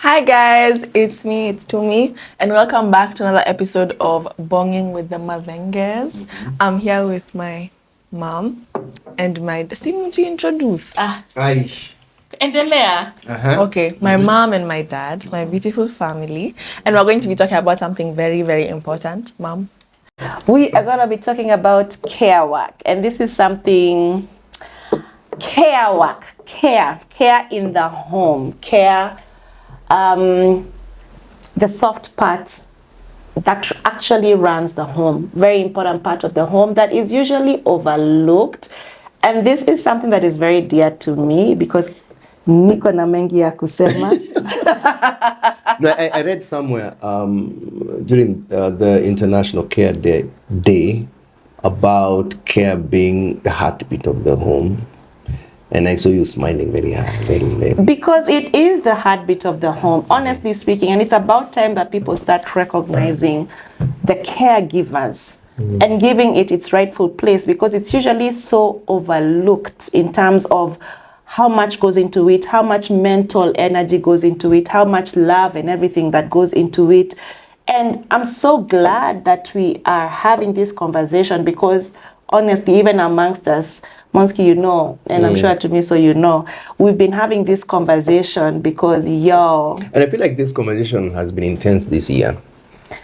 Hi guys, it's Tumi, and welcome back to another episode of Bonging with the Mathenges. I'm here with my mom and my Simuji introduce. Hi. Endelea. Okay, my mom and my dad, my beautiful family, and we're going to be talking about something very, very important. Mom, We are going to be talking about care work, and this is something care work, care in the home, care, the soft parts that actually runs the home, very important part of the home that is usually overlooked. And this is something that is very dear to me because niko na mengi ya kusema. No, I read somewhere during the International Care Day about care being the heartbeat of the home. And I saw you smiling very hard, very. Because it is the heartbeat of the home, honestly speaking, and it's about time that people start recognizing the caregivers and giving it its rightful place, because it's usually so overlooked in terms of how much goes into it, how much mental energy goes into it, how much love and everything that goes into it. And I'm so glad that we are having this conversation because honestly, even amongst us, Monski, you know, and I'm sure Tumi, so you know, we've been having this conversation because And I feel like this conversation has been intense this year.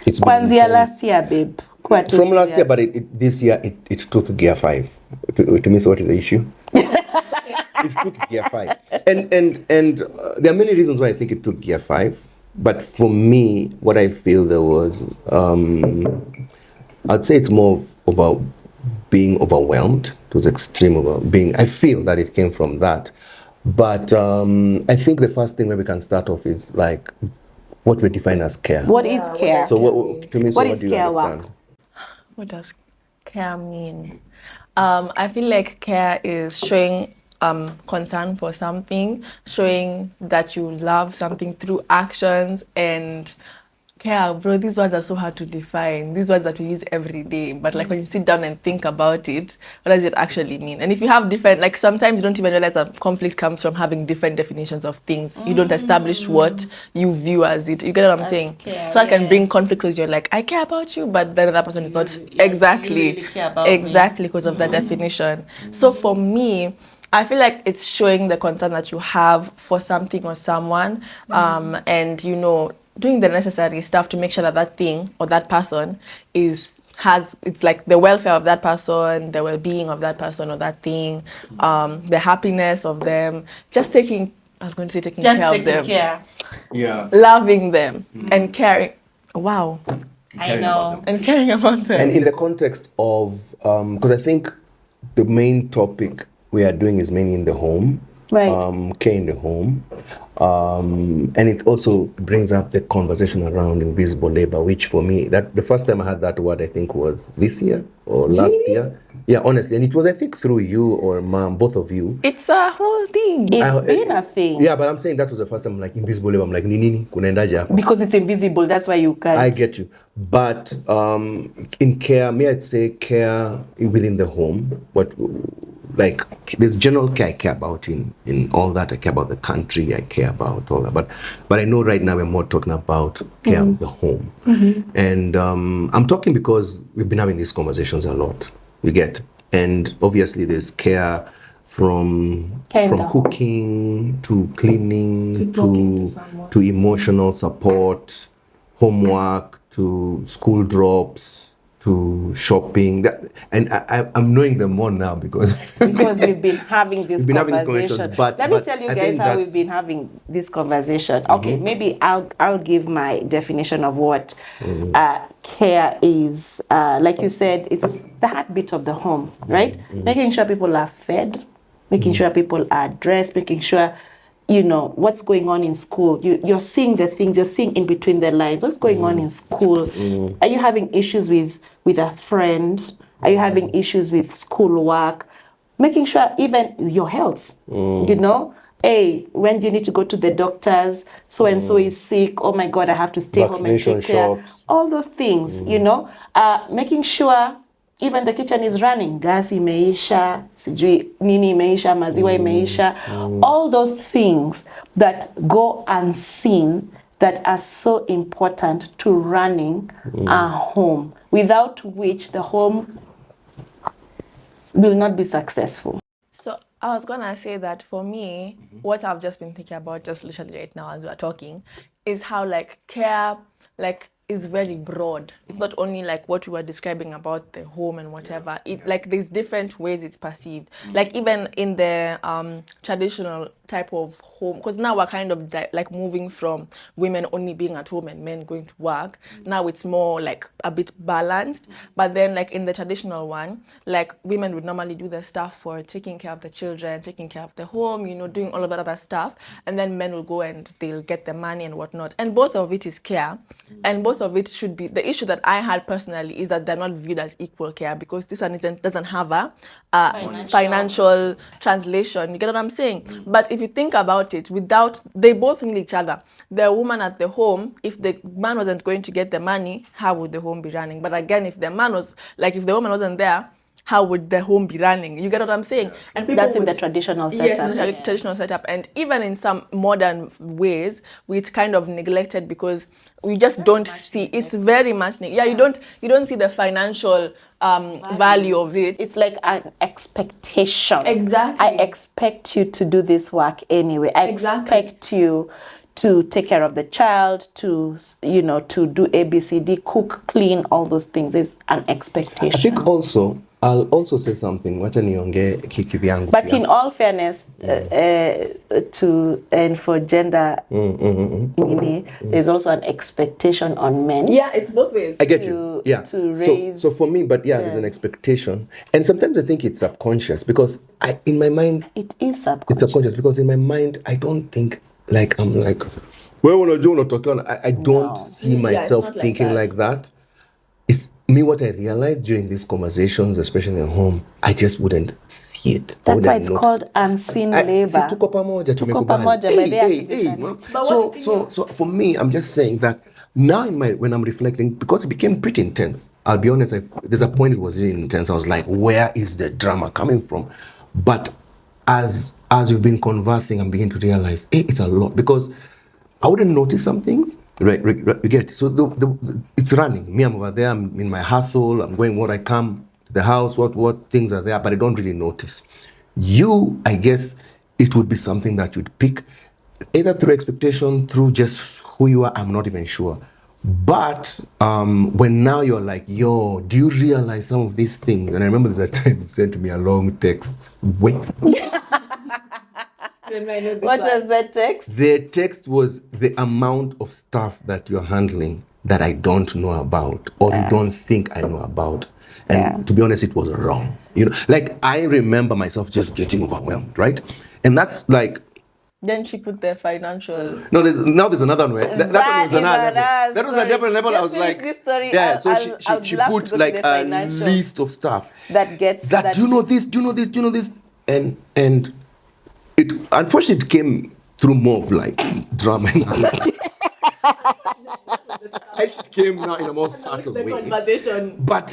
It's been Kwanzia last year, babe. From last year, but this year it took gear 5. To me, so what is the issue? It took gear 5. And there are many reasons why I think it took gear 5. But for me, what I feel there was, I'd say it's more about being overwhelmed. It was extreme I feel that it came from that. But I think the first thing where we can start off is like what we define as care. What is care? So what is do you care understand? work? what does care mean? I feel like care is showing concern for something, showing that you love something through actions. And care, bro, these words are so hard to define. These words that we use every day, but like when you sit down and think about it, what does it actually mean? And if you have different, like sometimes you don't even realize that conflict comes from having different definitions of things. You don't establish what you view as it. You get what I'm saying? Care, so I can bring conflict because you're like, I care about you, but the other person is not exactly because of the definition. So for me, I feel like it's showing the concern that you have for something or someone, and doing the necessary stuff to make sure that that thing or that person it's like the welfare of that person, the well-being of that person or that thing, the happiness of them, taking care of them. Yeah. Loving them and caring. Wow. I know. And caring about them. And in the context of, because I think the main topic we are doing is mainly in the home, right? Care in the home, and it also brings up the conversation around invisible labor, which for me, that the first time I had that word, I think was this year or last year. Yeah, honestly, and it was I think through you or mom, both of you. It's a whole thing. It's been a thing. Yeah, but I'm saying that was the first time, like invisible labor. I'm like nini kunaendaje hapa? Because it's invisible, that's why you can't. I get you. But in care, may I say care within the home, like there's general care I care about in all that. I care about the country, I care about all that. But I know right now we're more talking about care of the home. And I'm talking because we've been having these conversations a lot. You get, and obviously there's care from cooking to cleaning to emotional support, homework to school drops to shopping. And I'm knowing them more now because we've been having this conversation. Let me tell you I guys how we've been having this conversation. Okay, maybe I'll give my definition of what care is. Like you said, it's the heartbeat of the home, right? Making sure people are fed, making sure people are dressed, making sure what's going on in school. You're seeing the things, you're seeing in between the lines. What's going on in school? Are you having issues with a friend? Are you having issues with schoolwork? Making sure even your health, hey, when do you need to go to the doctors? So and so is sick. Oh my God, I have to stay home and take care. All those things, making sure even the kitchen is running, gas imeisha, sijui nini imeisha, maziwa imeisha, all those things that go unseen that are so important to running a home, without which the home will not be successful. So I was gonna say that for me, what I've just been thinking about just literally right now as we are talking is how like care is very broad. It's not only like what we were describing about the home and whatever. It like there's different ways it's perceived. Like even in the traditional type of home, because now we're kind of like moving from women only being at home and men going to work. Now it's more like a bit balanced. But then like in the traditional one, like women would normally do the stuff for taking care of the children, taking care of the home, you know, doing all of that other stuff. And then men will go and they'll get the money and whatnot. And both of it is care. And both of it should be, the issue that I had personally is that they're not viewed as equal care, because this one doesn't have a financial translation. You get what I'm saying? But if you think about it, they both need each other. The woman at the home, if the man wasn't going to get the money, how would the home be running? But again, if the woman wasn't there, how would the home be running? You get what I'm saying? And that's in the traditional setup. Yes, in the traditional setup. And even in some modern ways, it's kind of neglected because we just don't see. It's very much you don't see the financial value of it. It's like an expectation. Exactly. I expect you to do this work anyway. I expect you to take care of the child, to do ABCD, cook, clean, all those things. Is an expectation. I think also, I'll also say something. But in all fairness, for gender, there's also an expectation on men. Yeah, it's both ways. I get you. Yeah. To raise. So for me, there's an expectation, and sometimes I think it's subconscious because in my mind, it is subconscious. It's subconscious because in my mind, I don't think I'm like, where will I do not talk on? I don't see myself thinking like that. It's me what I realized during these conversations, especially at home, I just wouldn't see it. That's why it's called unseen labor. Tuko pamoja. So for me, I'm just saying that now when I'm reflecting, because it became pretty intense, I'll be honest, there's a point it was really intense. I was like, where is the drama coming from? But as we've been conversing, I'm beginning to realize, it's a lot, because I wouldn't notice some things. Right, you get it. So it's running. Me, I'm over there. I'm in my hustle. I'm going what I come to the house. What things are there, but I don't really notice. You, I guess, it would be something that you'd pick, either through expectation, through just who you are. I'm not even sure. But when now you're like, yo, do you realize some of these things? And I remember there's a time you sent me a long text. Wait. What was that text? The text was the amount of stuff that you're handling that I don't know about, or you don't think I know about. And to be honest, it was wrong. Like I remember myself just getting overwhelmed, right? And that's like. Then she put the financial. No, there's another one. That was another level. That was a different level. I was like, yeah. So she put like a list of stuff that gets that. Do you know this? Do you know this? Do you know this? And it unfortunately it came through more of like drama. It came now in a more subtle way. Conversation. But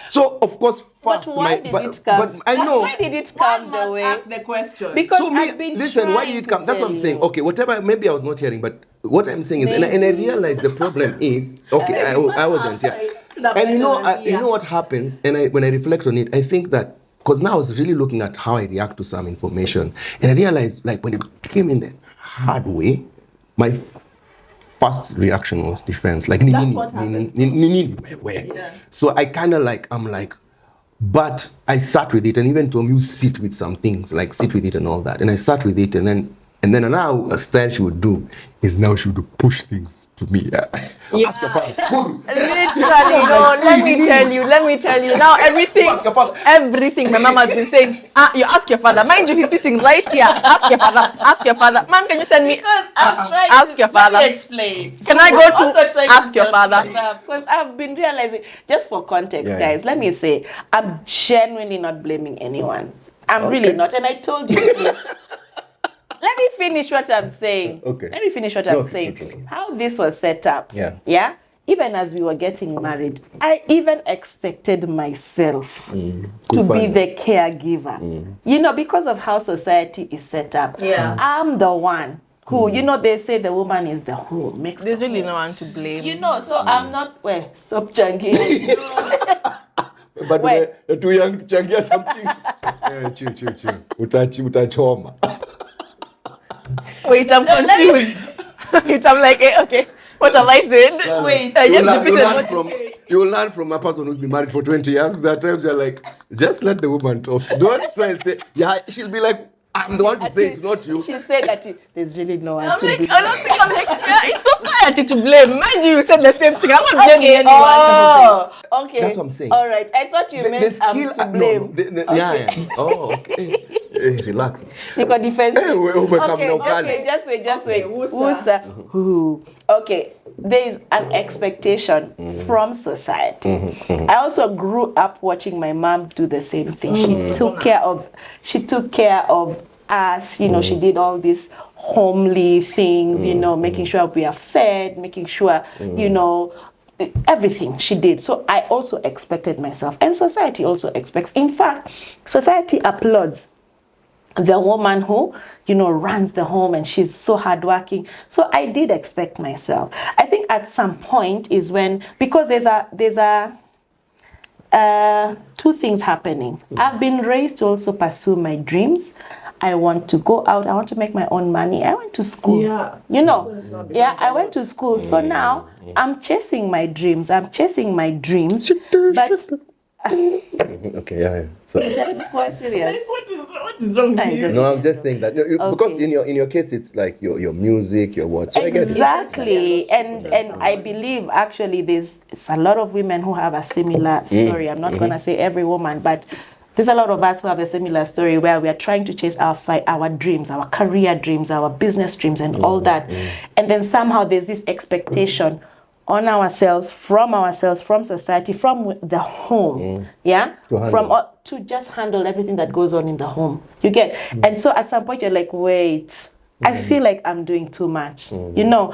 so of course first why did it come? But I know. Why did it come the way? Ask the question. Because so I've been listen, why did it come? That's what I'm saying. Okay, whatever. Maybe I was not hearing, but what I'm saying is, and I realized the problem is, okay, I wasn't. Yeah. And you know what happens, and when I reflect on it, I think that. Because now I was really looking at how I react to some information. And I realized, like, when it came in the hard way, my first reaction was defense. Like, Yeah. So I kind of like, I'm like, but I sat with it. And even told me, you sit with some things, like sit with it and all that. And I sat with it. And then now a style she would do is now she would push things to me. Ask your father. Literally, no, let me tell you. Now everything my mama has been saying, you ask your father. Mind you, he's sitting right here. Ask your father. Mom, can you send me? Ask your father. Let me explain. Can I go to ask your father? Because I've been realizing, just for context, guys, let me say, I'm genuinely not blaming anyone. I'm really not. And I told you this. Let me finish what I'm saying. Okay. Let me finish what I'm saying. True. How this was set up. Yeah. Yeah. even as we were getting married, I even expected myself to be the caregiver. You know, because of how society is set up. Yeah. I'm the one who, you know, they say the woman is the home. There's really no one to blame. You know, so I'm not, stop chanting. But we're too young to changia something. Chill. Utachoma. Wait, I'm confused. Wait, I'm like, okay, what have I said? Wait, you will learn from a person who's been married for 20 years. There are times you're like, just let the woman talk. Don't try and say, yeah, she'll be like, I'm the one to say it's not you. She said that there's really no one I'm to like, blame. I don't think I'm like, yeah, it's society to blame. Mind you said the same thing. I'm not blaming anyone. Okay. That's what I'm saying. All right. I thought you meant to blame. Yeah. Oh, okay. Relax. Because defense. Okay, just wait. Who? Okay. There is an expectation from society. I also grew up watching my mom do the same thing. She took care of us. You know, she did all these homely things. You know, making sure we are fed, making sure you know. Everything she did. So I also expected myself, and society also expects. In fact, society applauds the woman who, you know, runs the home and she's so hardworking. So I did expect myself. I think at some point is when, because there's two things happening. I've been raised to also pursue my dreams. I want to go out. I want to make my own money. I went to school. Yeah. You know, I went to school. So now I'm chasing my dreams. But okay, yeah. So, more serious. What is wrong with you? no, I'm just saying that because in your case it's like your music, your what. So exactly, and I believe actually there's a lot of women who have a similar story. I'm not gonna say every woman, but there's a lot of us who have a similar story where we are trying to chase our dreams, our career dreams, our business dreams, and all that, and then somehow there's this expectation on ourselves, from society, from the home, to just handle everything that goes on in the home. You get, and so at some point you're like, wait, I feel like I'm doing too much, you know.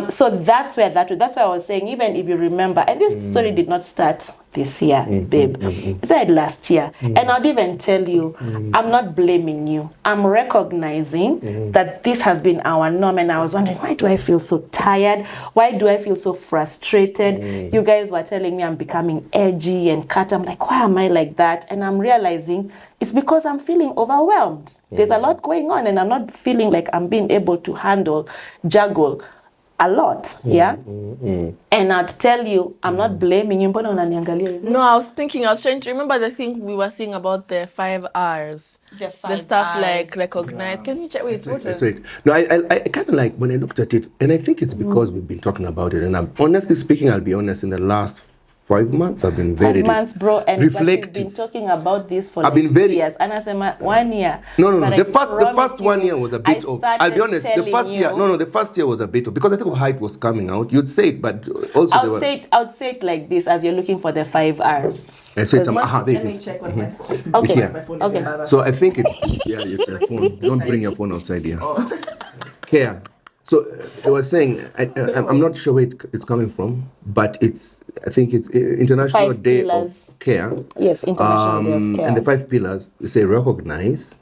So that's why I was saying, even if you remember, and this story did not start this year, babe. It started last year. And I'd even tell you, I'm not blaming you. I'm recognizing that this has been our norm. And I was wondering, why do I feel so tired? Why do I feel so frustrated? You guys were telling me I'm becoming edgy and cut. I'm like, why am I like that? And I'm realizing it's because I'm feeling overwhelmed. There's a lot going on and I'm not feeling like I'm being able to juggle a lot, And I'd tell you, I'm not blaming you. No, I was trying to remember the thing we were saying about the 5 R's. The stuff R's. Like recognize. Can we check? Wait, what was it? No, I kind of like when I looked at it, and I think it's because we've been talking about it. And I'm honestly speaking, I'll be honest, in the last 5 months, I've been very 5 months, bro, and reflective. You've been talking about this for 2 years. And I said, 1 year. No. The first 1 year was a bit of. I'll be honest. The first year was a bit of, because I think height was coming out. You'd say it, but also I would say it like this as you're looking for the 5 R's. And so it's there Let it me is. check on my phone. Okay. So I think it's it's your phone. Don't bring your phone outside here. Care. So I was saying, I'm not sure where it's coming from, but I think it's International Day of Care. Yes, International Day of Care. And the 5 pillars, they say recognize,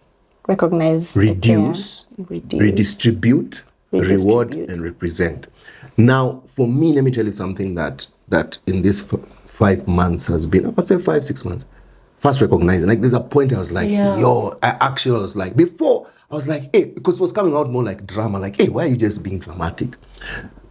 reduce, redistribute, reward, and represent. Now, for me, let me tell you something that in this 5 months has been, I would say 5-6 months. First, recognizing. Like, there's a point I was like, I was like, before, I was like, hey, because it was coming out more like drama, like, hey, why are you just being dramatic?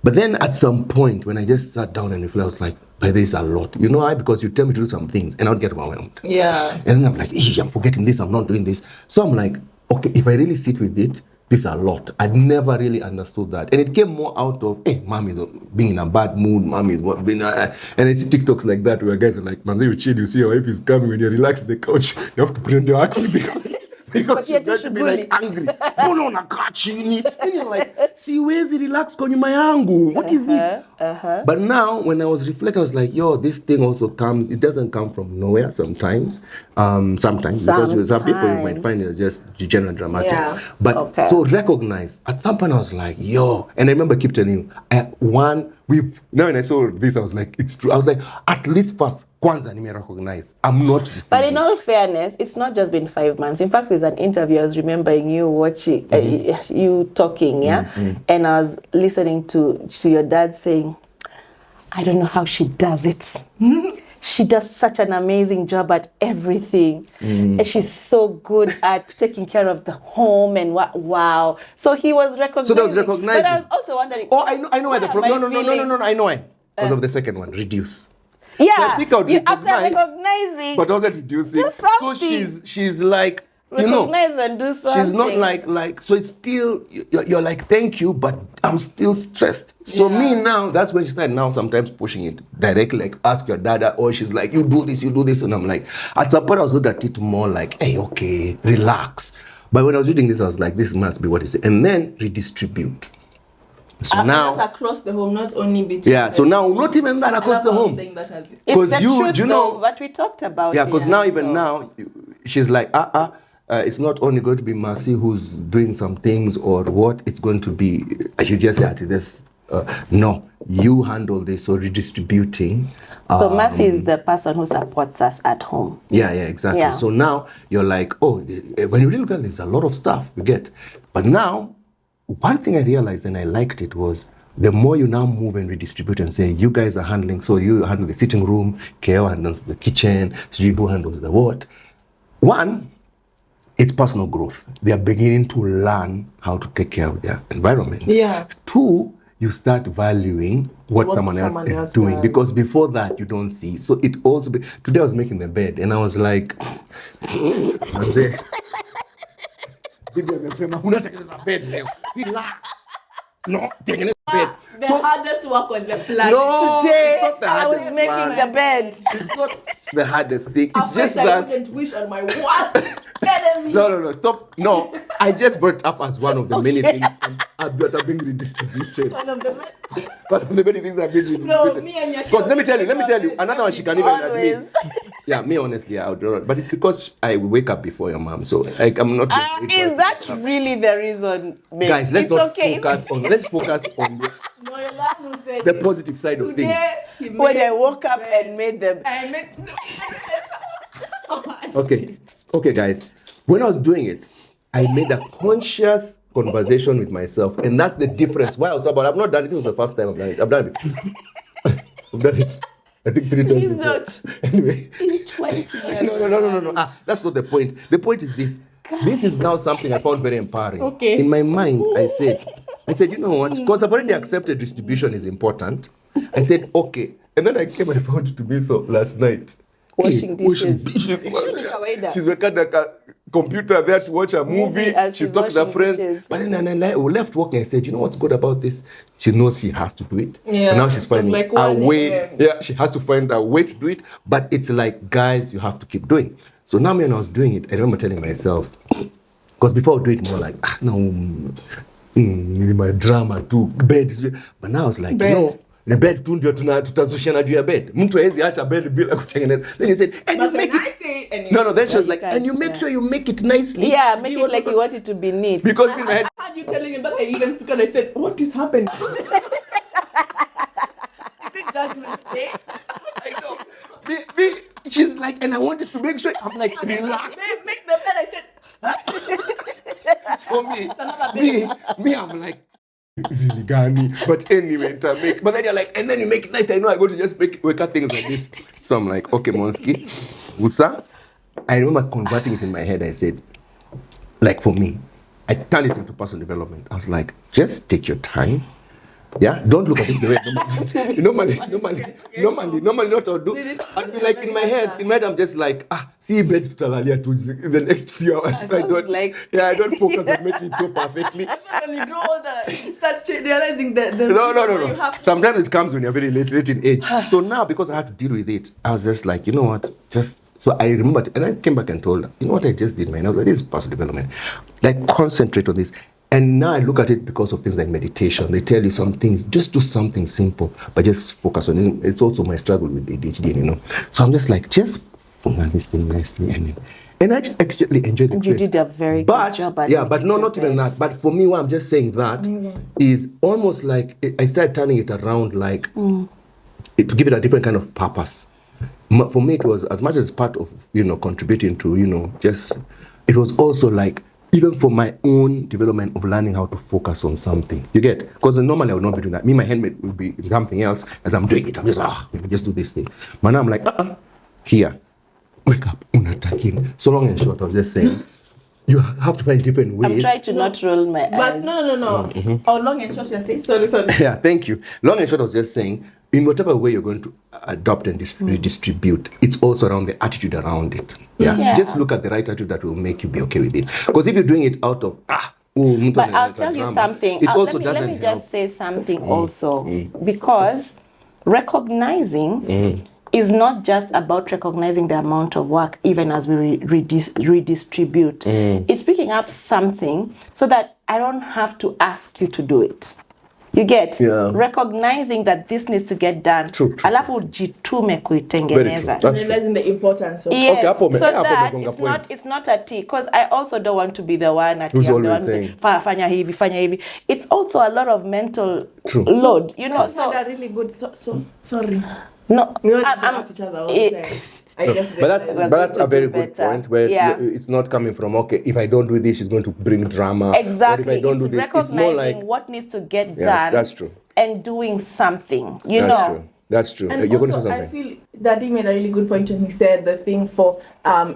But then at some point, when I just sat down and reflected, I was like, but there's a lot. You know why? Because you tell me to do some things and I would get overwhelmed. Yeah. And then I'm like, hey, I'm forgetting this, I'm not doing this. So I'm like, okay, if I really sit with it, this is a lot. I'd never really understood that. And it came more out of, hey, mom is being in a bad mood, mom is being, and I see TikToks like that where guys are like, man, you chill, you see your wife is coming, when you relax on the couch, you have to put on your act because she's going to be like angry. And you're like, see, where's the relax kwenye yangu? What is it? But now, when I was reflecting, I was like, yo, this thing also comes, it doesn't come from nowhere sometimes. Sometimes. Because some people you might find it just general dramatic. Yeah. But so recognize, at some point I was like, yo, and I remember I keep telling you, now when I saw this, I was like, it's true. I was like, at least first, kwanza nime recognize. I'm not. But in all fairness, it's not just been 5 months. In fact, there's an interview. I was remembering you watching, you talking, yeah? And I was listening to your dad saying, I don't know how she does it. She does such an amazing job at everything. And she's so good at taking care of the home and wow. So he was recognizing. So that was recognizing. But I was also wondering. Oh, I know why the problem. No, I know why. Because of the second one, reduce. Yeah. After recognizing. But also reducing. So she's like, recognize and do something. She's not like so it's still you're like thank you, but I'm still stressed. So me now, that's when she started now sometimes pushing it directly, like ask your dad, or she's like, you do this, and I'm like, at some point I was looking at it more like, hey, okay, relax. But when I was reading this, I was like, this must be what it is. And then redistribute. So now that's across the home, not only between. So now not even that across the home. Because you know what we talked about. Yeah, because now even now she's like, it's not only going to be Mercy who's doing some things or what, it's going to be, I should just say this, no, you handle this, so redistributing. So Mercy is the person who supports us at home. Yeah, exactly. Yeah. So now you're like, oh, when you really look at it, there's a lot of stuff you get. But now, one thing I realized and I liked it was, the more you now move and redistribute and say, you guys are handling, so you handle the sitting room, Keo handles the kitchen, Jibu handles the what. One, it's personal growth. They are beginning to learn how to take care of their environment. Yeah. Two, you start valuing what someone else is doing. Because before that, you don't see. So it also, today I was making the bed and I was like, relax. No, taking it bed. The hardest work on the planet. No, today I was making the bed. It's not the hardest thing. It's just I that. wouldn't wish on my worst enemy. No, stop. No, I just brought it up as one of the many things that are being redistributed. One of the many things are being redistributed. No, me and your. Because let me tell you, another one she can even admit. Yeah, me honestly, I would do it. But it's because I wake up before your mom, so I'm not. Is that really the reason, babe? Guys, let's focus on the positive side of things. When I woke up and made them. Okay, guys. When I was doing it, I made a conscious conversation with myself, and that's the difference. Why I was talking about, I've not done it. This was the first time I've done it. I've done it. I've done it. I think 3 times. He's not. Anyway. In 20 years. No. That's not the point. The point is this. This is now something I found very empowering. Okay. In my mind, I said, you know what? Because I've already accepted distribution is important. I said, okay. And then I came and found it to be so last night. Washing dishes. She's working at the computer there to watch a movie. She's talking to her friends. Dishes. But then we left working. I said, you know what's good about this? She knows she has to do it. Yeah. And now she's finding a way. Yeah, she has to find a way to do it. But it's like, guys, you have to keep doing. So now when I was doing it, I remember telling myself, because before I would do it more like, my drama too, bed. But now I was like, the bed tu ndio tutazushiana juu ya bed. Mtu hawezi acha bed bila kutengeneza. Then you said, and you make it. No, then she was like, and you make sure you make it nicely. Yeah, make it like you want it to be neat. Because in my head, I heard you telling him that I even took and I said, what is happening? Big judgment day. I know. She's like, and I wanted to make sure. I'm like, relax. Babe, make the bed. I said, so me, I'm like, but anyway, but then you're like, and then you make it nice. I know I go to just wake up things like this. So I'm like, okay, Monski, Usa. I remember converting it in my head. I said, like for me, I turned it into personal development. I was like, just take your time. Yeah, don't look at it the way normally not to do. I'd be like in my head, I'm just like, see bed tutalalia to the next few hours. So I don't focus on making it so perfectly. When you grow older, you start realizing that no. Sometimes it comes when you're very late in age. So now, because I had to deal with it, I was just like, you know what, so I remembered, and I came back and told her, you know what I just did, man? I was like, this is personal development. Like, concentrate on this. And now I look at it because of things like meditation. They tell you some things, just do something simple, but just focus on it. It's also my struggle with ADHD, So I'm just like, just focus this thing nicely. And I actually enjoy the And you place. did a very good job at yeah, but making no, the not even beds. that. But for me, why I'm just saying that is almost like I started turning it around, like to give it a different kind of purpose. For me, it was as much as part of contributing to just. It was also like even for my own development of learning how to focus on something. You get? Because normally I would not be doing that. Me, my handmade would be something else. As I'm doing it, I'm just like, let me just do this thing. But now I'm like, here, wake up, unataking. So long and short, I was just saying, you have to find different ways. I'm trying to not roll my eyes. But no. Oh, long and short, you're saying? Sorry. Yeah, thank you. Long and short, I was just saying, in whatever way you're going to adopt and redistribute, it's also around the attitude around it. Yeah. Just look at the right attitude that will make you be okay with it. Because if you're doing it out of but I'll tell you something. It also let me doesn't just say something also, because recognizing is not just about recognizing the amount of work, even as we redistribute. It's picking up something so that I don't have to ask you to do it. You get? Recognizing that this needs to get done. True. Alafu jitume kuitengeneza. Realizing the importance of Yes, okay, so that it's not a tea. Because I also don't want to be the one at the one who say, fanya hivi. It's also a lot of mental load. So they're really good. So sorry. No, we want to help each other all the time. But that's a very good point where it's not coming from, okay, if I don't do this, she's going to bring drama. Exactly. Or if I don't do this, recognizing it's more like, what needs to get done. That's true. And doing something, That's true. And You're also, going to say something. I feel Daddy made a really good point when he said the thing for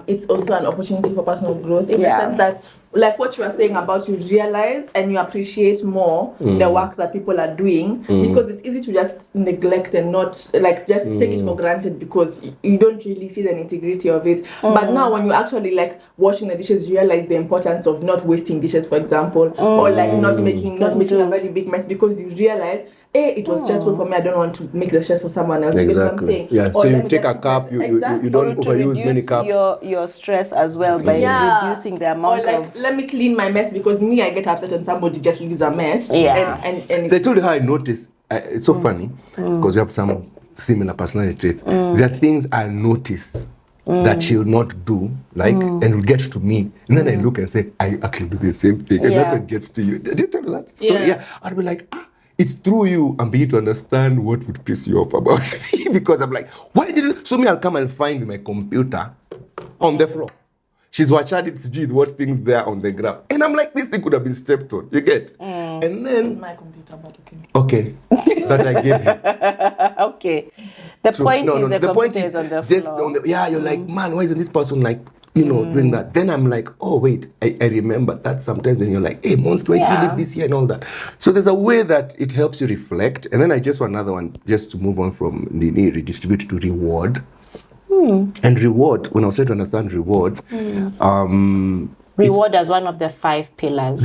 it's also an opportunity for personal growth in the sense that, like what you were saying about, you realize and you appreciate more the work that people are doing, because it's easy to just neglect and not like just take it for granted because you don't really see the integrity of it. But now when you actually like washing the dishes, you realize the importance of not wasting dishes, for example, or like not making a very big mess, because you realize it was stressful for me. I don't want to make the stress for someone else. Exactly. You get what I'm saying? Yeah. So you take a cup, you don't overuse many cups. Your stress as well by reducing the amount of. Let me clean my mess because me, I get upset when somebody just leaves a mess. Yeah. And so I told you how I noticed. It's so funny because we have some similar personality traits. There are things I notice that she'll not do, and will get to me, and then I look and say, I actually do the same thing, and that's what gets to you. Did you tell me that story? Yeah. I'd be like, it's through you and be to understand what would piss you off about me, because I'm like, why did you? So me, I'll come and find my computer on the floor. She's watching it to do what things there on the ground, and I'm like, this thing could have been stepped on. You get? And then it's my computer, but okay, that I gave you. Okay. The point is the computer is on the floor. You're like, man, why isn't this person like, doing that? Then I'm like, oh wait, I remember that sometimes when you're like, hey, Monski, why did you leave this here and all that? So there's a way that it helps you reflect. And then I just want another one, just to move on from the redistribute to reward. And reward, when I was trying to understand reward, reward as one of the 5 pillars.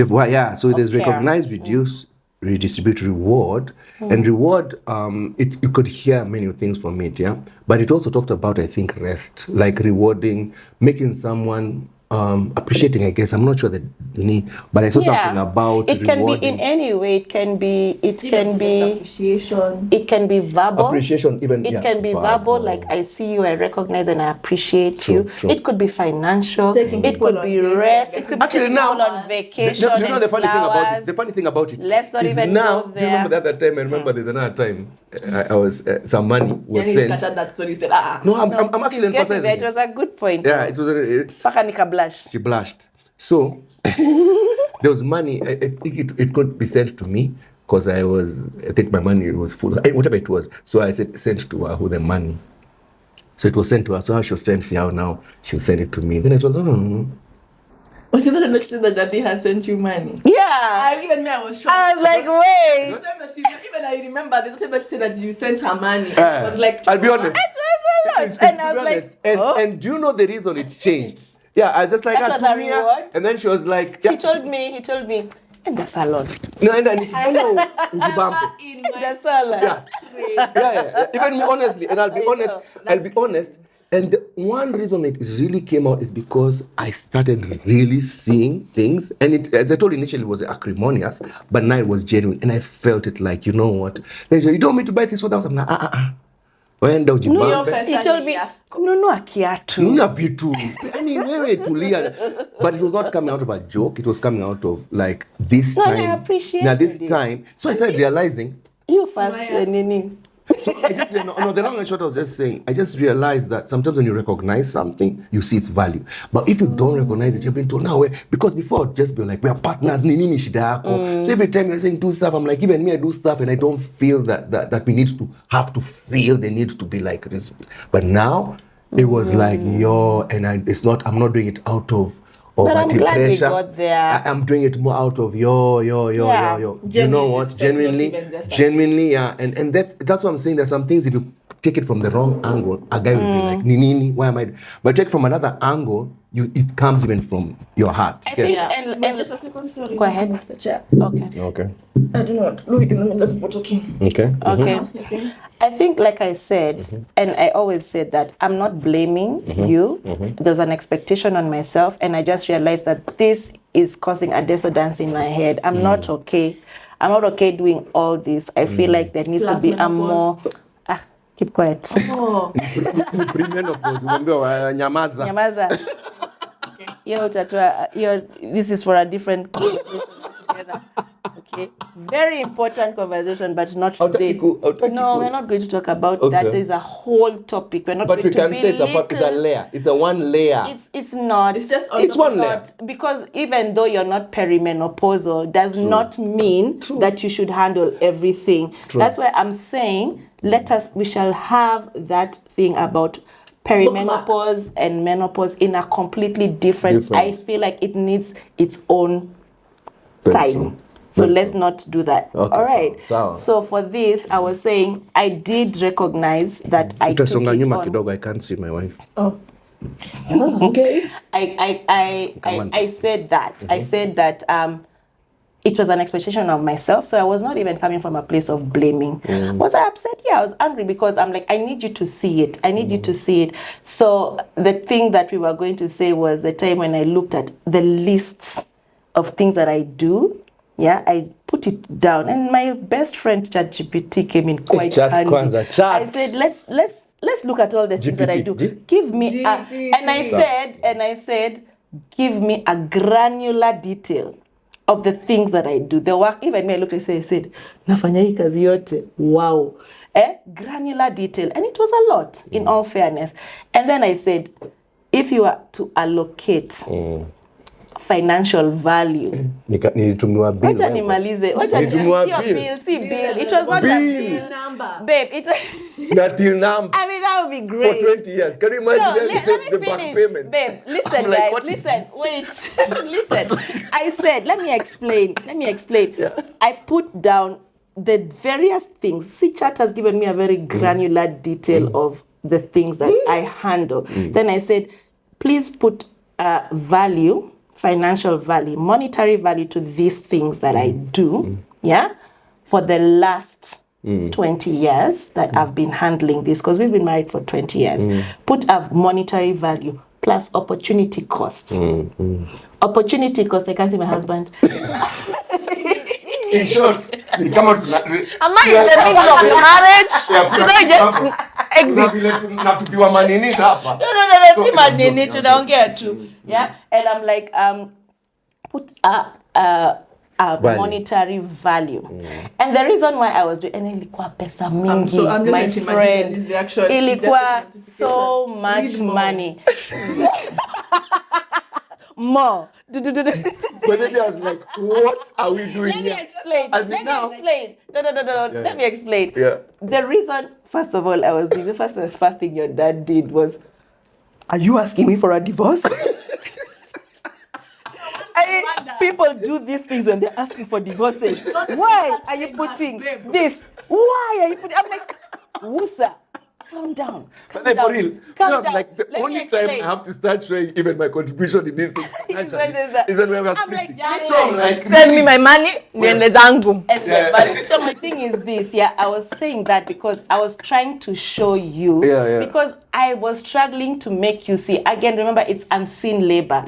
So there's recognize, reduce, redistribute, reward. And reward, you could hear many things from it, but it also talked about, I think, rest, like rewarding, making someone appreciating, I guess. I'm not sure that but I saw something about it can rewarding. Be in any way. It can be appreciation. It can be verbal. Appreciation, even it can be verbal. Like, I see you, I recognize and I appreciate you. True. It could be financial. It could be rest. It could be actually now on vacation. Do you know the funny thing about it? The funny thing about it. Let's not even now. go there. Do you remember that time? I remember there's another time. I was some money was sent. That story said, No, I'm actually emphasizing it. It was a good point. Yeah, it was. She blushed. So there was money. I think it could be sent to me because I think my money was full. Whatever it was. So I said sent to her the money. So it was sent to her. So she was trying to see how now she'll send it to me. Then I told her, no. But you doesn't say that Daddy has sent you money. Yeah. I was shocked. I was like, wait. Even I remember the time that she said that you sent her money. I was like, I'll be honest. And I was like, and do you know the reason it changed? Yeah, I was just like, that was a reward. And then she was like, He told me, in the salon. No, and then I know. In the salon. Yeah. Even me, honestly, and I'll be honest. And the one reason it really came out is because I started really seeing things. And it, as I told you initially, it was acrimonious, but now it was genuine. And I felt it like, you know what? They said, you don't want me to buy this for the house? I'm like, Waenda ujibambe. He told me, nunua kiatu. Nunua vitu. Yaani wewe tulia. But it was not coming out of a joke. It was coming out of like this time. I appreciate now this time. So I started realizing. You first, Nini. So I just, the long and short I was just saying, I just realized that sometimes when you recognize something, you see its value. But if you don't recognize it, you've been told, now, because before I'd just be like, we are partners, nini shida yako. So every time you're saying do stuff, I'm like, even me, I do stuff and I don't feel that we need to have to feel the need to be like this. But now, it was like, and I'm not doing it out of I'm glad we pressure. got there. I'm doing it more out of yo. You know what? Genuinely, yeah. And that's what I'm saying. There's some things if you take it from the wrong angle, a guy will be like, Nini, why am I? But take it from another angle, it comes even from your heart. I think, and go ahead. The chair. Okay. I don't know. Look in the middle of people talking. Okay. Okay. I think, like I said, and I always said that I'm not blaming you. There's an expectation on myself, and I just realized that this is causing a dissonance in my head. I'm not okay. I'm not okay doing all this. I feel like there needs to be a more. Keep quiet. Nyamaza. This is for a different conversation altogether. Okay. Very important conversation, but not today. No, we're not going to talk about that. There's a whole topic. We're not going to But we can say it's a layer. It's a one layer. It's not. It's one layer. Because even though you're not perimenopausal, does not mean that you should handle everything. That's why I'm saying we shall have that thing about perimenopause and menopause in a completely different. I feel like it needs its own time. So let's not do that. Okay, all right. So for this, I was saying I did recognize that I took it on. I can't see my wife. Oh. Okay. I said that. I said that it was an expectation of myself, so I was not even coming from a place of blaming. Was I upset? Yeah, I was angry because I'm like, I need you to see it. I need you to see it. So the thing that we were going to say was the time when I looked at the lists of things that I do. Yeah, I put it down, and my best friend ChatGPT came in quite handy. I said, let's look at all the things that I do. Give me and I said, give me a granular detail of the things that I do. The work, even me, I looked and I said, nafanya hii kazi yote. Wow. Granular detail. And it was a lot, in all fairness. And then I said, if you are to allocate financial value. Nilitumiwa bill. Wacha nimalize. See bill. It was not a bill number. Babe, That till number. I mean, that would be great. For 20 years. Can you imagine the back payment? Babe, listen, like, guys. Listen. Wait. Listen. I said, let me explain. Yeah. I put down the various things. C-Chat has given me a very granular detail of the things that I handle. Then I said, please put value, financial value, monetary value to these things that I do, for the last 20 years that I've been handling this, because we've been married for 20 years. Put a monetary value plus opportunity cost. Opportunity cost, I can't see my husband. In short, you come out. Am I in the middle of the marriage? Should I just exit? No. See my nini tunaongea tu. Yeah, and I'm like, put a monetary value. And the reason why I was doing, and ilikuwa pesa mingi, my friend, ilikuwa so much money. More. But then I was like, what are we doing here? Let me explain. No. Let me explain. Yeah. The reason, first of all, I was doing the first thing your dad did was, are you asking me for a divorce? People do these things when they're asking for divorces. Why are you putting this? Why are you putting? I'm like, Wusa. Calm down. For real. Like the only time I have to start showing even my contribution in this thing is when we are speaking. Send me my money, niende zangu. So my thing is this, I was saying that because I was trying to show you, because I was struggling to make you see. Again, remember, it's unseen labor.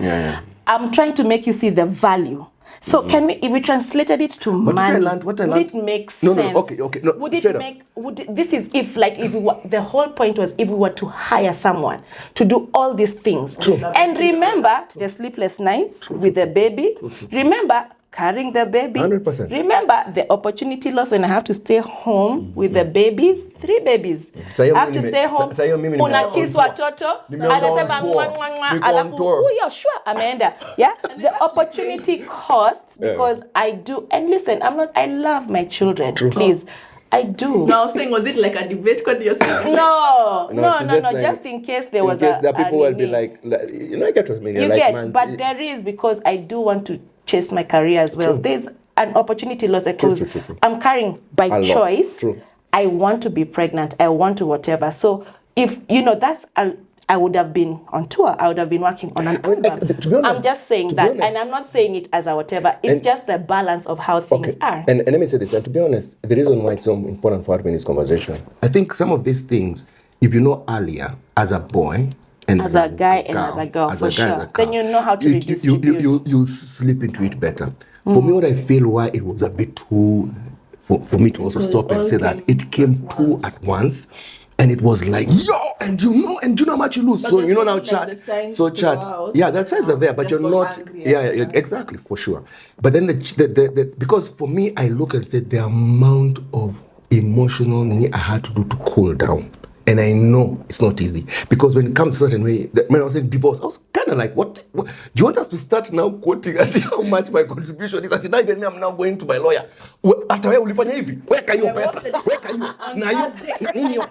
I'm trying to make you see the value. So can we, if we translated it to money, would it make sense? Okay. No, would it make? This is if we were, the whole point was if we were to hire someone to do all these things. True. And remember the sleepless nights with the baby. Remember carrying the baby. 100%. Remember the opportunity loss when I have to stay home with the babies, 3 babies. I have to stay home. Unakis watoto. Anasema alafu huyo sure ameenda. Yeah, the opportunity cost because I do. And listen, I love my children. True. Please. I do. No, I'm saying, was it like a debate? What you're saying? No. Just in case there was that people will be like, I get what you mean. But there is, because I do want to chase my career as well. True. There's an opportunity loss because I'm carrying by choice. True. I want to be pregnant. I want to whatever. So if I would have been on tour. I would have been working on an album. I'm just saying that, and I'm not saying it as a whatever. It's just the balance of how things are. And let me say this. And to be honest, the reason why it's so important for having this conversation, I think some of these things, if you know earlier as a boy, and as a guy and as a girl, for sure, then you know how to redistribute. You slip into it better. For me, what I feel why it was a bit too, for me to also stop and say that it came too at once. And it was like, and you know how much you lose. But so you know now chat. So chat. Yeah, that signs are there, but you're not. Exactly, for sure. But then because for me, I look and say the amount of emotional I had to do to cool down. And I know it's not easy because when it comes to a certain way, when I was saying divorce, I was kind of like, what? Do you want us to start now quoting and see how much my contribution is? That even me, I'm now going to my lawyer. After where can you pesa? Where can you?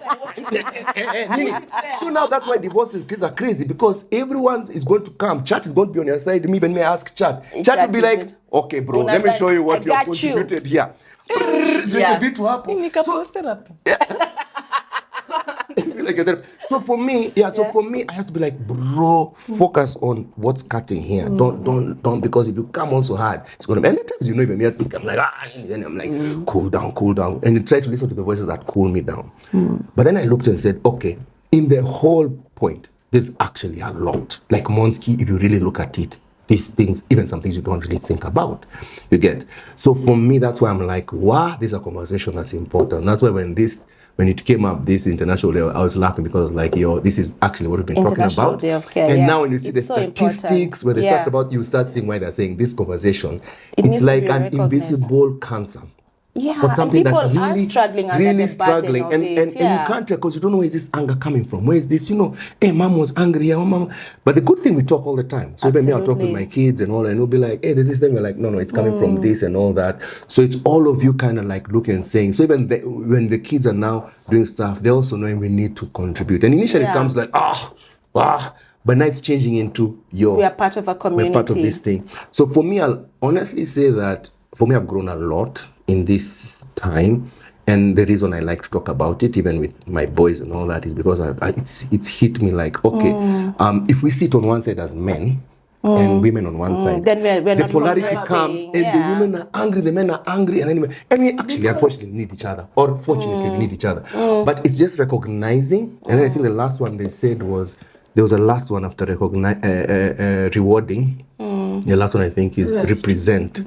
So now that's why divorces are crazy because everyone is going to come. Chat is going to be on your side. Me, when me ask Chat will be like, okay, bro, let me show you what you have contributed here. So for me, I have to be like, bro, focus on what's cutting here. Don't because if you come on so hard, it's gonna. Many times even me, I'm like, then I'm like, cool down, and you try to listen to the voices that cool me down. But then I looked and said, okay, in the whole point, there's actually a lot. Like Monski, if you really look at it, these things, even some things you don't really think about, you get. So for me, that's why I'm like, wow, this is a conversation that's important. That's why when it came up, this international level, I was laughing because like, this is actually what we've been talking about. Day of Care, and now when you see the statistics, when they start about, you start seeing why they're saying this conversation. It's like an invisible cancer. Yeah, for something and people that's are struggling and you can't tell because you don't know where is this anger coming from. Where is this, hey, mom was angry, mom. But the good thing, we talk all the time. So even me, I'll talk with my kids and all, and we'll be like, hey, there's this thing. We're like, no, it's coming from this and all that. So it's all of you kind of like looking and saying. So even when the kids are now doing stuff, they also know we need to contribute. And initially it comes like, but now it's changing into we are part of a community. We're part of this thing. So for me, I'll honestly say that for me, I've grown a lot in this time, and the reason I like to talk about it, even with my boys and all that, is because it's hit me like, okay, if we sit on one side as men and women on one side, then we're the polarity comes, and the women are angry, the men are angry, and we actually unfortunately need each other, or fortunately we need each other. But it's just recognizing, and then I think the last one they said was, there was a last one after rewarding. The last one I think is represent.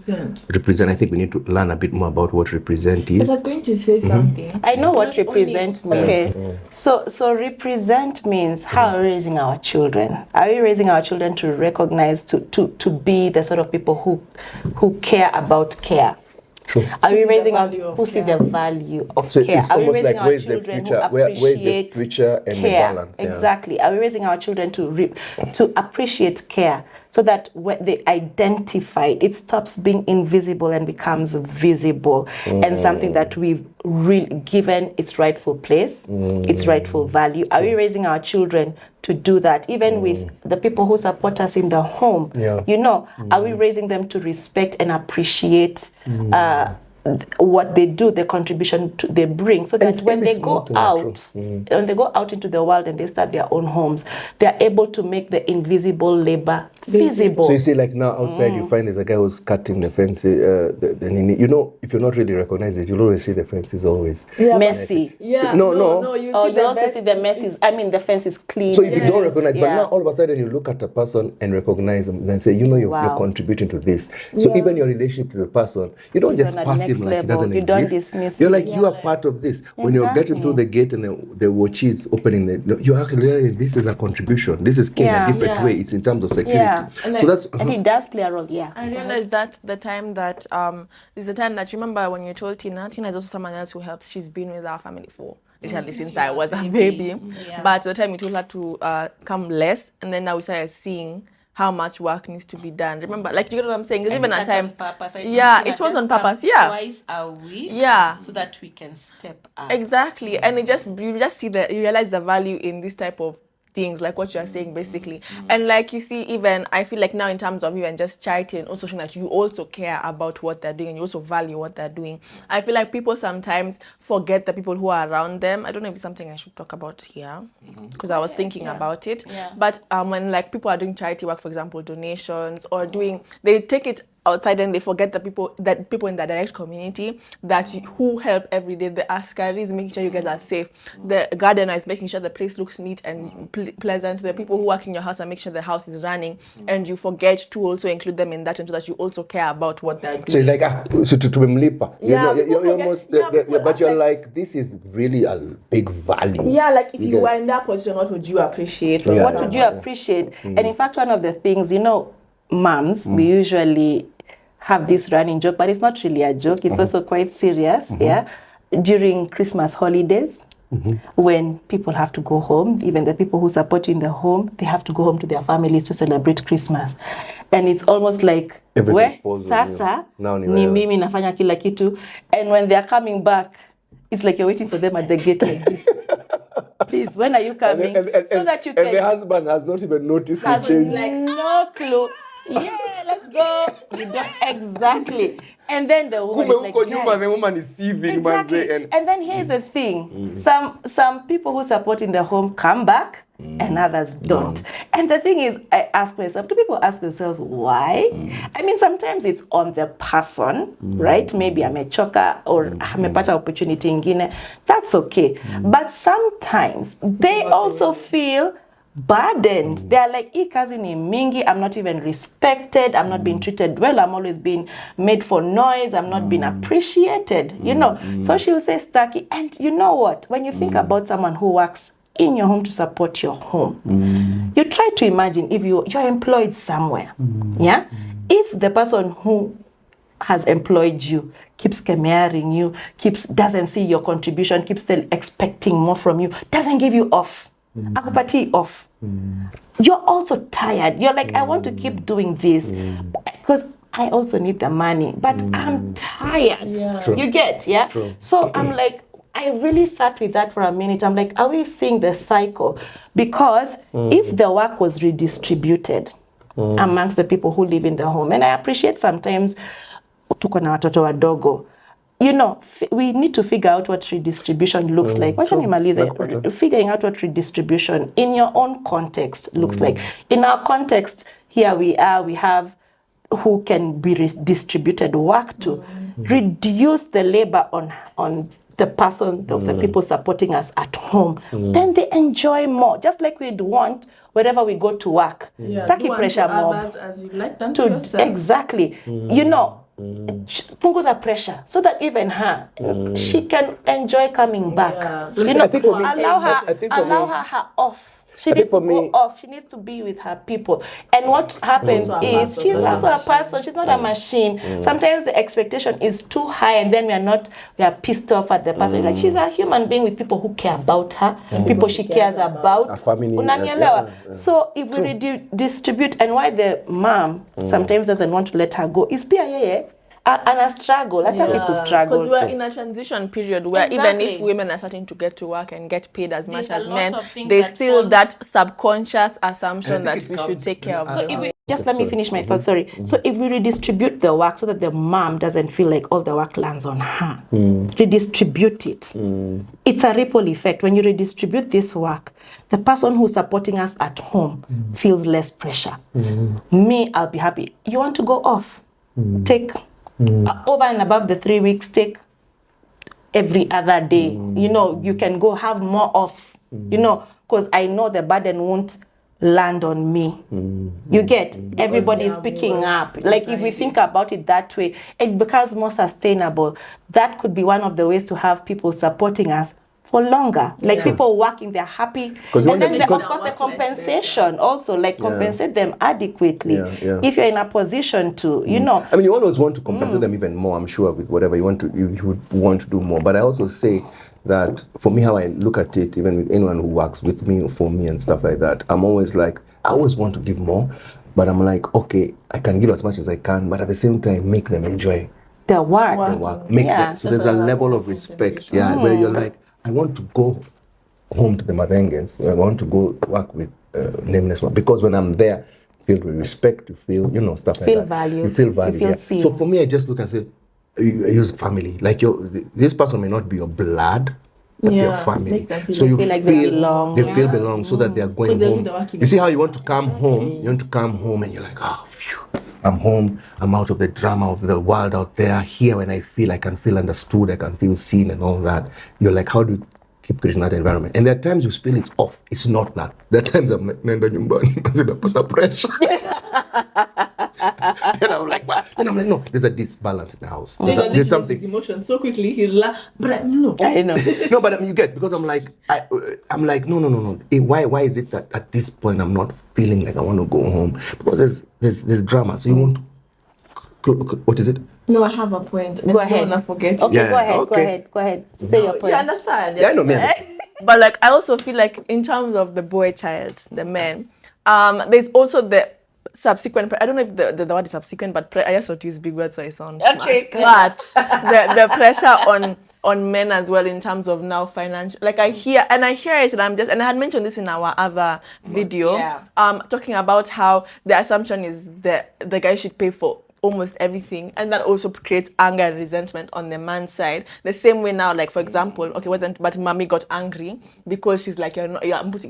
Represent. I think we need to learn a bit more about what represent is. I was going to say something. I know what represent means. Okay. So represent means how are we raising our children? Are we raising our children to recognize, to be the sort of people who care about care? True. Are we raising our who see the value of care? Are we raising our children who appreciate future and care? The balance, Exactly. Are we raising our children to appreciate care so that when they identify, it stops being invisible and becomes visible and something that we've really given its rightful place, its rightful value? Are we raising our children to do that, even with the people who support us in the home? Are we raising them to respect and appreciate what they do, the contribution they bring, so that when they go out, when they go out into the world and they start their own homes, they are able to make the invisible labor visible. So you see, like now outside, you find there's a guy who's cutting the fence. You know, if you're not really recognized it, you'll always see the fence is always messy. No. You also see the messes. I mean, the fence is clean. So if you don't recognize, but now all of a sudden you look at a person and recognize them and say, you know, you're contributing to this. So even your relationship to the person, you don't just pass him like it doesn't exist. Don't dismiss you're like, you are part of this. When you're getting through the gate and the watch is opening, you actually realize this is a contribution. This is in a different way. It's in terms of security. And so that's and it does play a role. I realized that the time that is the time that, remember when you told Tina is also someone else who helps. She's been with our family for literally since I was a baby. But the time we told her to come less, and then now we started seeing how much work needs to be done. Remember, like, you know what I'm saying? There's even a time. It was on purpose. Twice a week. So that we can step up. Exactly, and you just see you realize the value in this type of things, like what you're saying basically. And like you see, even I feel like now in terms of even just charity and also showing that you also care about what they're doing and you also value what they're doing. I feel like people sometimes forget the people who are around them. I don't know if it's something I should talk about here because I was thinking about it. But when like people are doing charity work, for example, donations or they take it outside and they forget the people in the direct community who help every day. The askaris making sure you guys are safe. The gardener is making sure the place looks neat and pleasant. The people who work in your house and make sure the house is running, and you forget to also include them in that, and so that you also care about what they're doing. So like to mlipa. You're almost but you're like, this is really a big value. Yeah, like if you were in that position, what would you appreciate? What would you appreciate? And in fact, one of the things, moms, we usually have this running joke, but it's not really a joke. It's also quite serious. During Christmas holidays, when people have to go home, even the people who support in the home, they have to go home to their families to celebrate Christmas. And it's almost like, sasa ni mimi nafanya kila kitu. And when they're coming back, it's like you're waiting for them at the gate like this. Please, when are you coming? So that you can. And the husband has not even noticed the change. Like no clue. Yeah, let's go. You don't exactly. And then the woman is like, the woman is seething. Exactly. And then here's the thing. Some people who support in the home come back and others don't. And the thing is, I ask myself, do people ask themselves why? I mean, sometimes it's on the person, right? Maybe I'm a choker or I'm a better opportunity ingine. That's okay. But sometimes they also feel burdened. They're like, kazi ni mingi, I'm not even respected, I'm not being treated well, I'm always being made for noise, I'm not being appreciated, So she'll say Staki. And you know what? When you think about someone who works in your home to support your home, you try to imagine if you're employed somewhere, if the person who has employed you keeps kemering you, doesn't see your contribution, keeps still expecting more from you, doesn't give you off, akupati off. You're also tired. You're like, I want to keep doing this because I also need the money, but I'm tired. You get, True. So I'm like, I really sat with that for a minute. I'm like, are we seeing the cycle? Because if the work was redistributed amongst the people who live in the home, and I appreciate sometimes tuko na watoto wadogo, we need to figure out what redistribution looks like. Figuring out what redistribution in your own context looks like. In our context, here we have who can be distributed work to. Reduce the labor on the person, the people supporting us at home. Then they enjoy more. Just like we'd want wherever we go to work. Stucky pressure mob. As you like them to exactly. Punguza pressure so that even her she can enjoy coming back. Allow her off. She needs to go off. She needs to be with her people. And what happens is she's also a person. She's not a machine. Sometimes the expectation is too high, and then we are pissed off at the person. Like, she's a human being with people who care about her, people she cares about. Unanielewa? So if we redistribute, and why the mom sometimes doesn't want to let her go is pia yeye And a struggle. That's how people struggle. Because we're in a transition period where even if Exactly. women are starting to get to work and get paid as much There's as a lot men, of things there's that still fall- that subconscious assumption And I that think we it should comes take care of. when- So if we, Just let me finish my thought, sorry. So if we redistribute the work so that the mom doesn't feel like all the work lands on her, redistribute it. It's a ripple effect. When you redistribute this work, the person who's supporting us at home feels less pressure. Me, I'll be happy. You want to go off? Take over and above the 3 weeks, take every other day. You know, you can go have more offs, you know, because I know the burden won't land on me. You get, everybody's picking up. Like if we think about it that way, it becomes more sustainable. That could be one of the ways to have people supporting us for longer. Like people working, they're happy. And then of course the compensation also, like compensate them adequately. If you're in a position to, you know. I mean, you always want to compensate them even more, I'm sure, with whatever you want to, you would want to do more. But I also say that for me, how I look at it, even with anyone who works with me or for me and stuff like that, I'm always like, I always want to give more, but I'm like, okay, I can give as much as I can, but at the same time, make them enjoy the work. the work. Make them. So there's a level of respect, where you're like, I want to go home to the Mathenges. I want to go work with nameless one, because when I'm there, feel with respect, you feel, you know, stuff like that. Valued. You feel valued. You feel seen. So for me, I just look and say, you use family. Like this person may not be your blood, but your family. So you feel like they belong. They feel belong, so that they are going home. You see how you want to come home? You want to come home and you're like, oh, phew, I'm home. I'm out of the drama of the world out there. Here, when I can feel understood, I can feel seen and all that. You're like, how do you keep creating that environment? And there are times you feel it's off. It's not that. There are times I'm like, nenda nyumbani, the pressure. And I'm like, what? And I'm like, no, there's a disbalance in the house. There's something. emotion so quickly, he's like, but no. I know. No, but you get, because I'm like, no. Why is it that at this point I'm not feeling like I want to go home? Because there's drama. So you want to, what is it? No, I have a point. Go ahead. I don't want to forget. Okay, Yeah, go ahead. Say your point. You understand? Yeah, I know, man. But like, I also feel like in terms of the boy child, the men, there's also the subsequent. I don't know if the word is subsequent, but I just want to use big words so I sound Okay, smart. But the pressure on men as well in terms of now financial. Like I hear it, and I had mentioned this in our other video, talking about how the assumption is that the guy should pay for almost everything, and that also creates anger and resentment on the man's side. The same way now, like for example, but mommy got angry because she's like, you're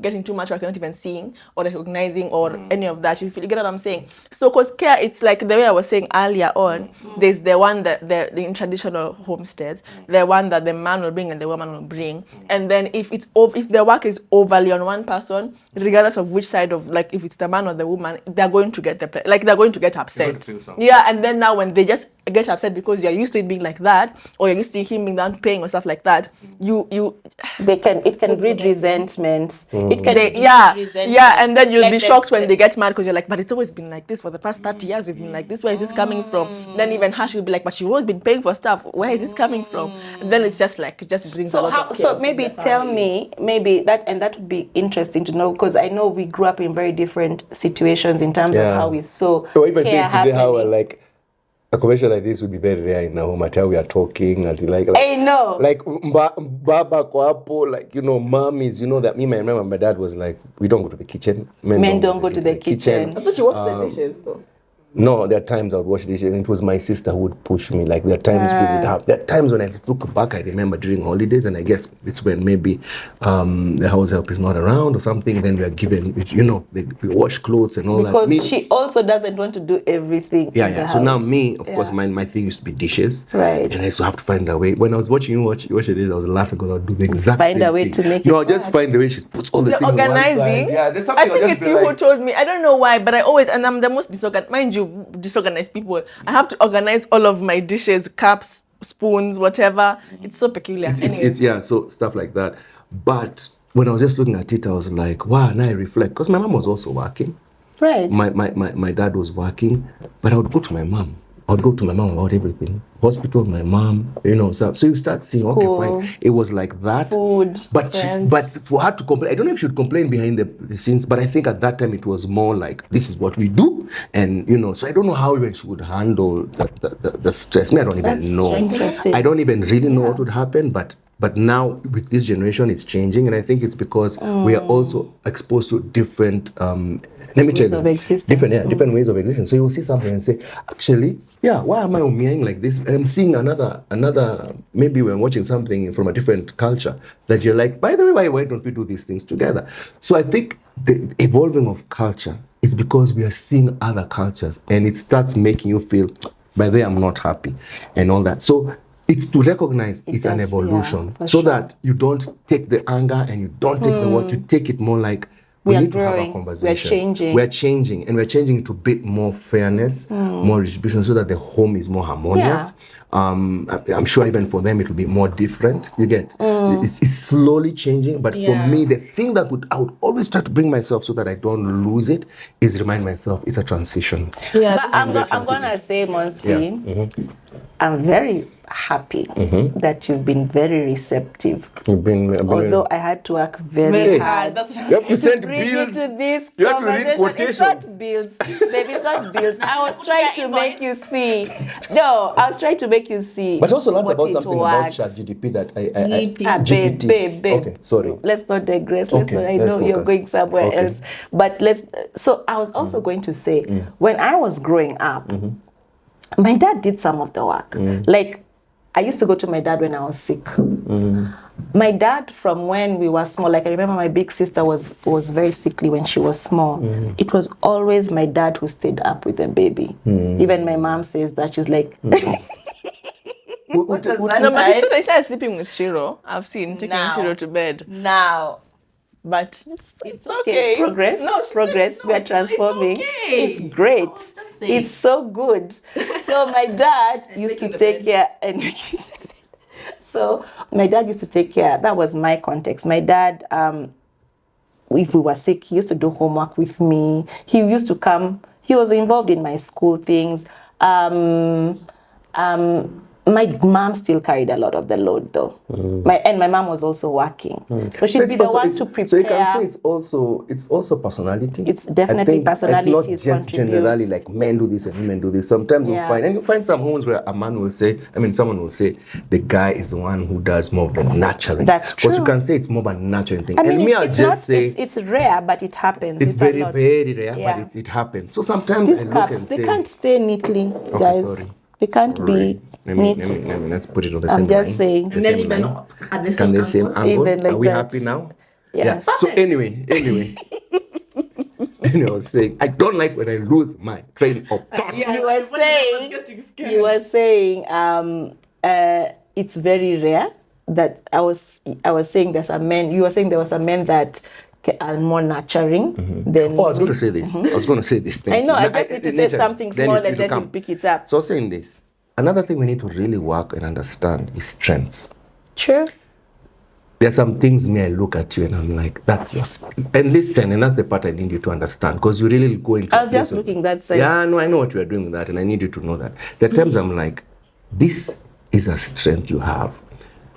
getting too much work, you're not even seeing or recognizing or any of that. You get what I'm saying? So because care, it's like the way I was saying earlier on, there's the one that in traditional homesteads, the one that the man will bring and the woman will bring, and then if the work is overly on one person, regardless of which side of, like if it's the man or the woman, they're going to get they're going to get upset. Yeah, and then now when they just get upset because you're used to it being like that, or you're used to him being done paying or stuff like that, it can breed resentment. It can and then you'll be shocked when they get mad because you're like, but it's always been like this for the past 30 years. We've been like this. Where is this coming from? Then even Hash will be like, but she's always been paying for stuff. Where is this coming from? And then it's just like, it just brings a lot of chaos. So maybe tell me, that would be interesting to know, because I know we grew up in very different situations in terms of how we saw even care today, how happening. like a conversation like this would be very rare in a home. At how we are talking and like I know. Like baba kwapo, like mom is that me. I remember my dad was like, we don't go to the kitchen. Men don't go to the kitchen. I thought you watched the dishes though. No, there are times I would wash dishes, and it was my sister who would push me. Like there are times we would have. There are times when I look back, I remember during holidays, and I guess it's when maybe the house help is not around or something. Then we are given, we wash clothes and all because that. Because she also doesn't want to do everything. Yeah. So now me, of course, my thing used to be dishes, right? And I used to have to find a way. When I was watching you watch it, I was laughing because I would do the exact find same a way thing. to make it. No, I'll just find the way she puts all the things organizing. On one side. Yeah, that's something. I think it's you who told me. I don't know why, but I always, and I'm the most disorganized. Mind you, disorganized people. I have to organize all of my dishes, cups, spoons, whatever. It's so peculiar. It's so stuff like that. But when I was just looking at it, I was like, wow, now I reflect. Because my mom was also working. Right. My dad was working, but I would go to my mom I would go to my mom about everything. Hospital, my mom, so you start seeing, School. okay, fine. It was like that. Food, but for her to complain, I don't know if she would complain behind the scenes, but I think at that time it was more like, this is what we do. And, so I don't know how even she would handle the stress. I don't even know. Interesting. I don't even really know what would happen, but now with this generation, it's changing, and I think it's because we are also exposed to different, different ways of existence. So you will see something and say, actually, why am I umiaing like this? I'm seeing another. Maybe we're watching something from a different culture that you're like, by the way, why don't we do these things together? So I think the evolving of culture is because we are seeing other cultures, and it starts making you feel, by the way, I'm not happy, and all that. So it's to recognize it's an evolution, so that you don't take the anger and you don't take the what, you take it more like, we need to have a conversation. We're changing, and we're changing to a bit more fairness, more distribution, so that the home is more harmonious. I'm sure even for them it will be more different. You get it's slowly changing, but for me, the thing that I would always try to bring myself so that I don't lose it is remind myself it's a transition. But I'm gonna say, Monski, I'm very happy that you've been very receptive. Although I had to work very hard you have to send bring bills. you to this You have to read conversation. quotations. It's not bills, baby. It's not bills. I was trying to make you see. No, I was trying to make you see. But also learned what about it something works. about ChatGPT that GPT. Babe. Okay, sorry. Let's not digress. Okay, I know let's you're focus. going somewhere Okay. else. But so I was also going to say, when I was growing up, my dad did some of the work. Like, I used to go to my dad when I was sick. My dad, from when we were small, like I remember my big sister was very sickly when she was small. It was always my dad who stayed up with the baby. Even my mom says that. She's like, what was that? No, but they started sleeping with Shiro. I've seen taking Shiro to bed. Now, But it's okay. Progress. No, progress. We are transforming. It's It's great. It's so good. So my dad used to take care and so my dad used to take care. That was my context. My dad, if we were sick, he used to do homework with me. He used to come. He was involved in my school things. My mom still carried a lot of the load, though. My mom was also working, so she'd be the one to prepare. So you can say it's also personality. It's definitely personality. It's not just generally like men do this and women do this. Sometimes you find some homes where a man will say, someone will say the guy is the one who does more of the nurturing. That's true. Because you can say it's more of a nurturing thing. I'll just say it's rare, but it happens. It's very, very rare, but it happens. So sometimes these I look cups, and they say, can't stay neatly, guys. Sorry. They can't be neat. Let's put it on the same I'm just line. saying. The same line. Can the same angle? Even like Are we that. happy now? Yeah. So anyway. I was saying, I don't like when I lose my train of thought. You were saying it's very rare that I was saying there's a men. You were saying there was a men that are more nurturing than. Oh, I was going to say this. I was going to say this thing. I know. I just need to say something small and then you pick it up. So saying this, another thing we need to really work and understand is strengths. Sure. There are some things I look at you and I'm like, that's your and listen, and that's the part I need you to understand, because you're really going to. I was just looking that side. Yeah, no, I know what you are doing with that, and I need you to know that. There are times I'm like, this is a strength you have.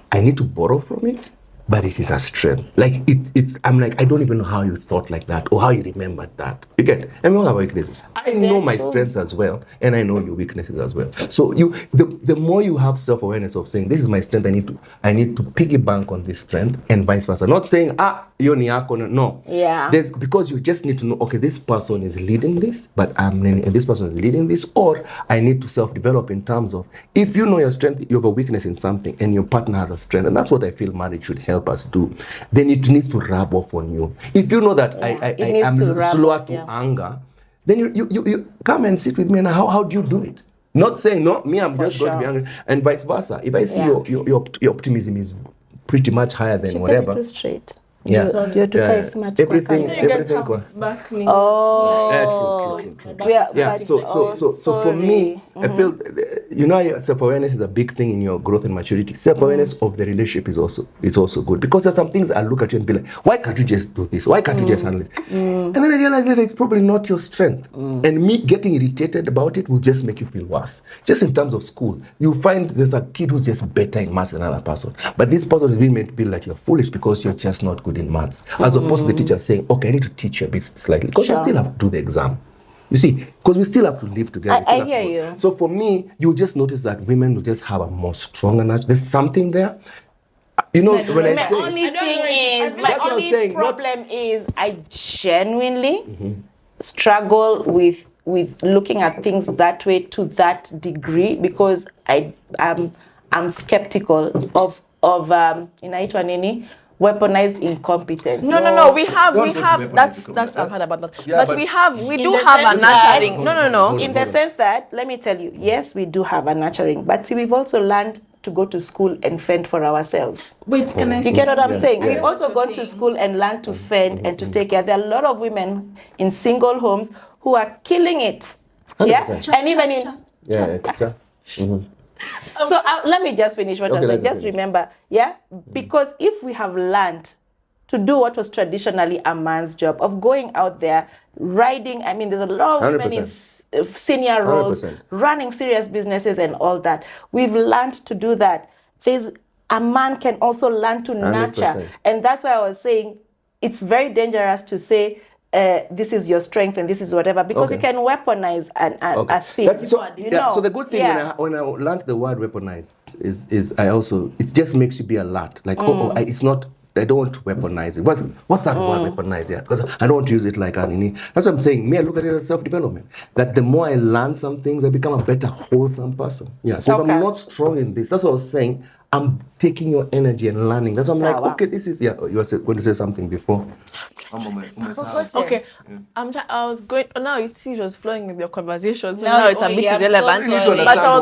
I need to borrow from it, but it is a strength. Like it's I'm like, I don't even know how you thought like that or how you remembered that. You get? And we all have weaknesses. I know my strengths as well, and I know your weaknesses as well. So the more you have self-awareness of saying, this is my strength, I need to piggyback on this strength, and vice versa. Not saying you're no. Yeah. Because you just need to know, okay, this person is leading this, but I'm learning, and this person is leading this, or I need to self-develop in terms of, if you know your strength, you have a weakness in something, and your partner has a strength, and that's what I feel marriage should help us do. Then it needs to rub off on you. If you know that I am slower to anger, then you come and sit with me, and how do you do it? Not saying no, me I'm just going to be angry, and vice versa. If I see your optimism is pretty much higher than whatever. Too straight. Yeah. You're too charismatic. Everything. Oh. True. Yeah. So for me, I feel, self-awareness is a big thing in your growth and maturity. Self-awareness of the relationship is also good, because there's some things I look at you and be like, why can't you just do this? Why can't you just handle this? And then I realize that it's probably not your strength. And me getting irritated about it will just make you feel worse. Just in terms of school, you find there's a kid who's just better in maths than another person, but this person is being made to feel like you're foolish because you're just not good in maths, as opposed to the teacher saying, okay, I need to teach you a bit slightly, because you still have to do the exam. You see, because we still have to live together. I hear you. So for me, you just notice that women will just have a more stronger nature. There's something there. When I say... My only problem is I genuinely struggle with looking at things that way, to that degree, because I'm skeptical of inaitwa nini, weaponized incompetence. No. We have. That's I've heard about that. Yeah, but we do have a nurturing. No. In the sense that, let me tell you, yes, we do have a nurturing, but see, we've also learned to go to school and fend for ourselves. Wait, can I You get what I'm saying? Yeah. We've also gone to school and learned to fend and to take care. There are a lot of women in single homes who are killing it. Yeah, 100%. and even in So let me just finish what I'm saying. Just remember, because if we have learned to do what was traditionally a man's job of going out there, riding, I mean, there's a lot of women in senior roles, 100%. running serious businesses and all that. We've learned to do that. A man can also learn to nurture. 100%. And that's why I was saying it's very dangerous to say, this is your strength and this is whatever, because you can weaponize a thing. So the good thing when I learned the word weaponize is I also, it just makes you be alert. Like, it's not, I don't want to weaponize it. What's that word weaponize? Yeah, because I don't want to use it like an. That's what I'm saying. Me, I look at it as self-development. That the more I learn some things, I become a better, wholesome person. Yeah. So if I'm not strong in this, that's what I was saying. I'm taking your energy and learning. That's why I'm like, okay, this is, you were going to say something before. Okay, I was going. Now you see, it was flowing with your conversation, so now it's a bit irrelevant. But I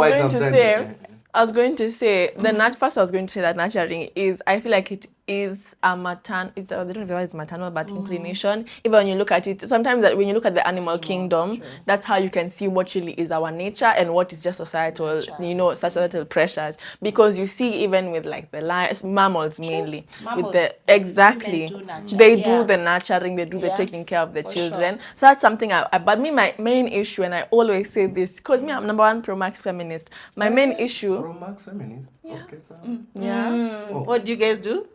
was going to say the nurturing is. I feel like it is a maternal. I don't know if it's maternal, but inclination. Even when you look at it, sometimes when you look at the animal kingdom, that's how you can see what really is our nature and what is just societal, societal pressures. Because you see, even with like the lions, mammals mainly, with the they do the nurturing, they do the taking care of the children. So that's something. But me, my main issue, and I always say this, because me, I'm number one pro-max feminist. My main issue. Pro-max feminist. Yeah. Okay, so. Yeah. What do you guys do?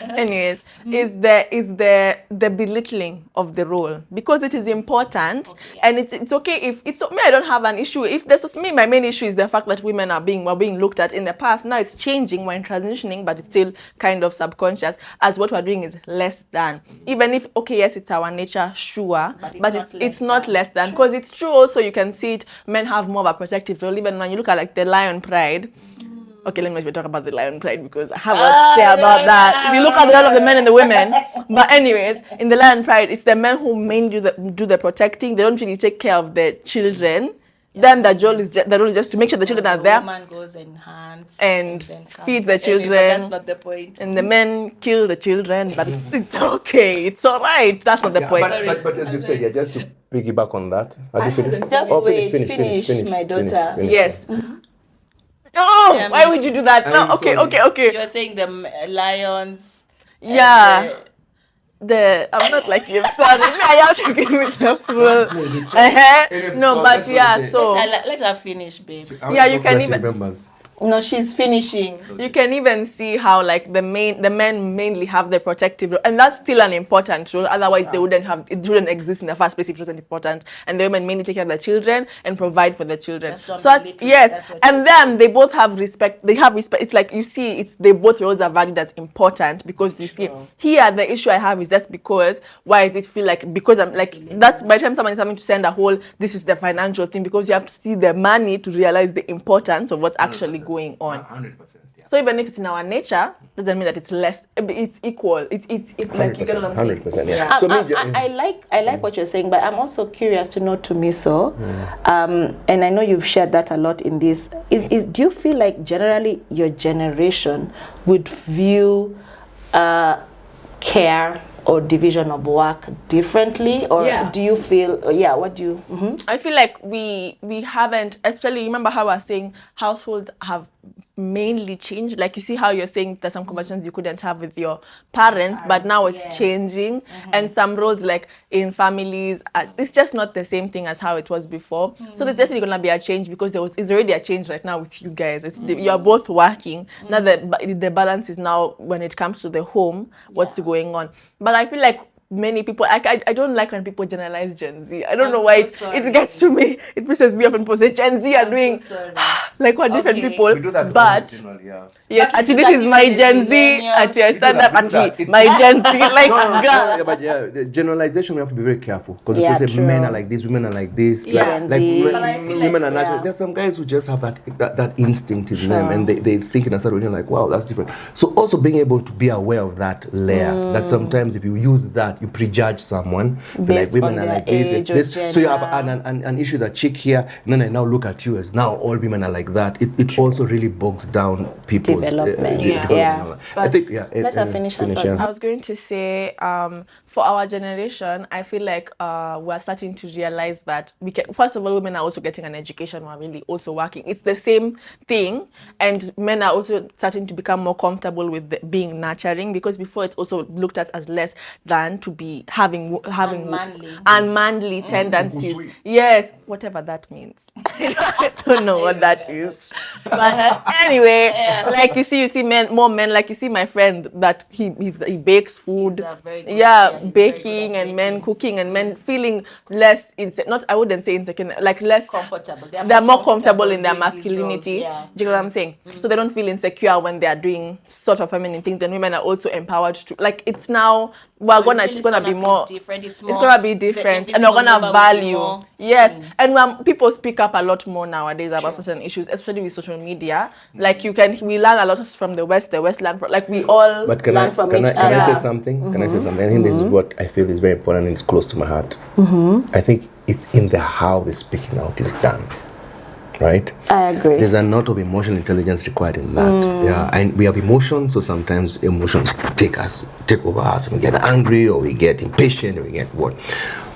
Anyways, is the belittling of the role, because it is important, and it's okay if it's me. I don't have an issue if there's just me. My main issue is the fact that women were being looked at in the past. Now it's changing, we're transitioning, but it's still kind of subconscious, as what we're doing is less than. Even if yes, it's our nature, sure, but it's not less than, because it's true. Also, you can see it. Men have more of a protective role. Even when you look at like the lion pride. Okay, let me talk about the lion pride, because I have a say about that. If you look at all of the men and the women, but anyways, in the lion pride, it's the men who mainly do the protecting. They don't really take care of the children. Then the role is just to make sure the children are there. The woman goes and hunts and feeds the children. Anyway, that's not the point. And the men kill the children, but it's okay. It's all right. That's not the point. But as you said, just to piggyback on that. Finish, my daughter. Finish. Yes. Oh, why would you do that? No, okay. You're saying the lions. Yeah. I'm not like you. Sorry, I have to give it the full. No, but yeah. So let her finish, babe. Yeah, you can even. No, she's finishing. You can even see how like the men mainly have the protective role, and that's still an important role. Otherwise, it wouldn't exist in the first place if it wasn't important. And the women mainly take care of the children and provide for the children. So that's and then they both have respect. They have respect. It's like you see, they both roles are valued as important, because you see here the issue I have is that's because why does it feel like, because I'm like, that's by the time someone is having to send a whole, this is the financial thing, because you have to see the money to realize the importance of what's actually going on. 100%. Yeah. So even if it's in our nature, doesn't mean that it's less. It's equal. It's like you get what I'm saying. 100%. Yeah. So I like what you're saying, but I'm also curious to know Tumi. And I know you've shared that a lot in this. Do you feel like generally your generation would view care or division of work differently, or do you feel? What do you? I feel like we haven't, especially remember how I was saying households have mainly changed. Like you see how you're saying there's some conversations you couldn't have with your parents, but now it's changing, and some roles like in families, it's just not the same thing as how it was before. So there's definitely gonna be a change, because it's already a change right now with you guys. It's you're both working now. The balance is now when it comes to the home, what's going on. But I feel like many people, I don't like when people generalize Gen Z. I don't know why it gets to me. It pisses me off when people say Gen Z are doing like what different people. We do that but yes, actually this is my Gen Z. Actually, I stand up actually my Gen Z. Like but the generalization, we have to be very careful, because if we say men are like this, women are like this, women are natural. There's some guys who just have that instinct in them, and they think in a certain way, like, wow, that's different. So also being able to be aware of that layer, that sometimes if you use that, you prejudge someone, like women are like this. So you have an issue, that chick here, and then I now look at you as now all women are like that. It also really bogs down people's development. I think let her finish. I was going to say, for our generation, I feel like we're starting to realize that we can. First of all, women are also getting an education. We're really also working. It's the same thing, and men are also starting to become more comfortable with being nurturing, because before it's also looked at as less than to be having unmanly tendencies. Yes, whatever that means. I don't know what that is. But anyway, like you see more men. Like you see my friend that he bakes food. Baking, and men cooking, and men feeling less I wouldn't say insecure, like less comfortable. They're more comfortable in their masculinity. Do you know what I'm saying? So they don't feel insecure when they are doing sort of feminine things, and women are also empowered to, like, it's now it's gonna be more different. It's gonna be different, and we're gonna value. Yes, and when people speak up a lot more nowadays about certain issues, especially with social media. Like we learn a lot from the West learn from, like we all learn from each other. Can I say something? Can I say something? I think this is what I feel is very important, and it's close to my heart. I think it's in the how the speaking out is done. Right? I agree. There's a lot of emotional intelligence required in that. And we have emotions, so sometimes emotions take over us, and we get angry, or we get impatient, or we get what.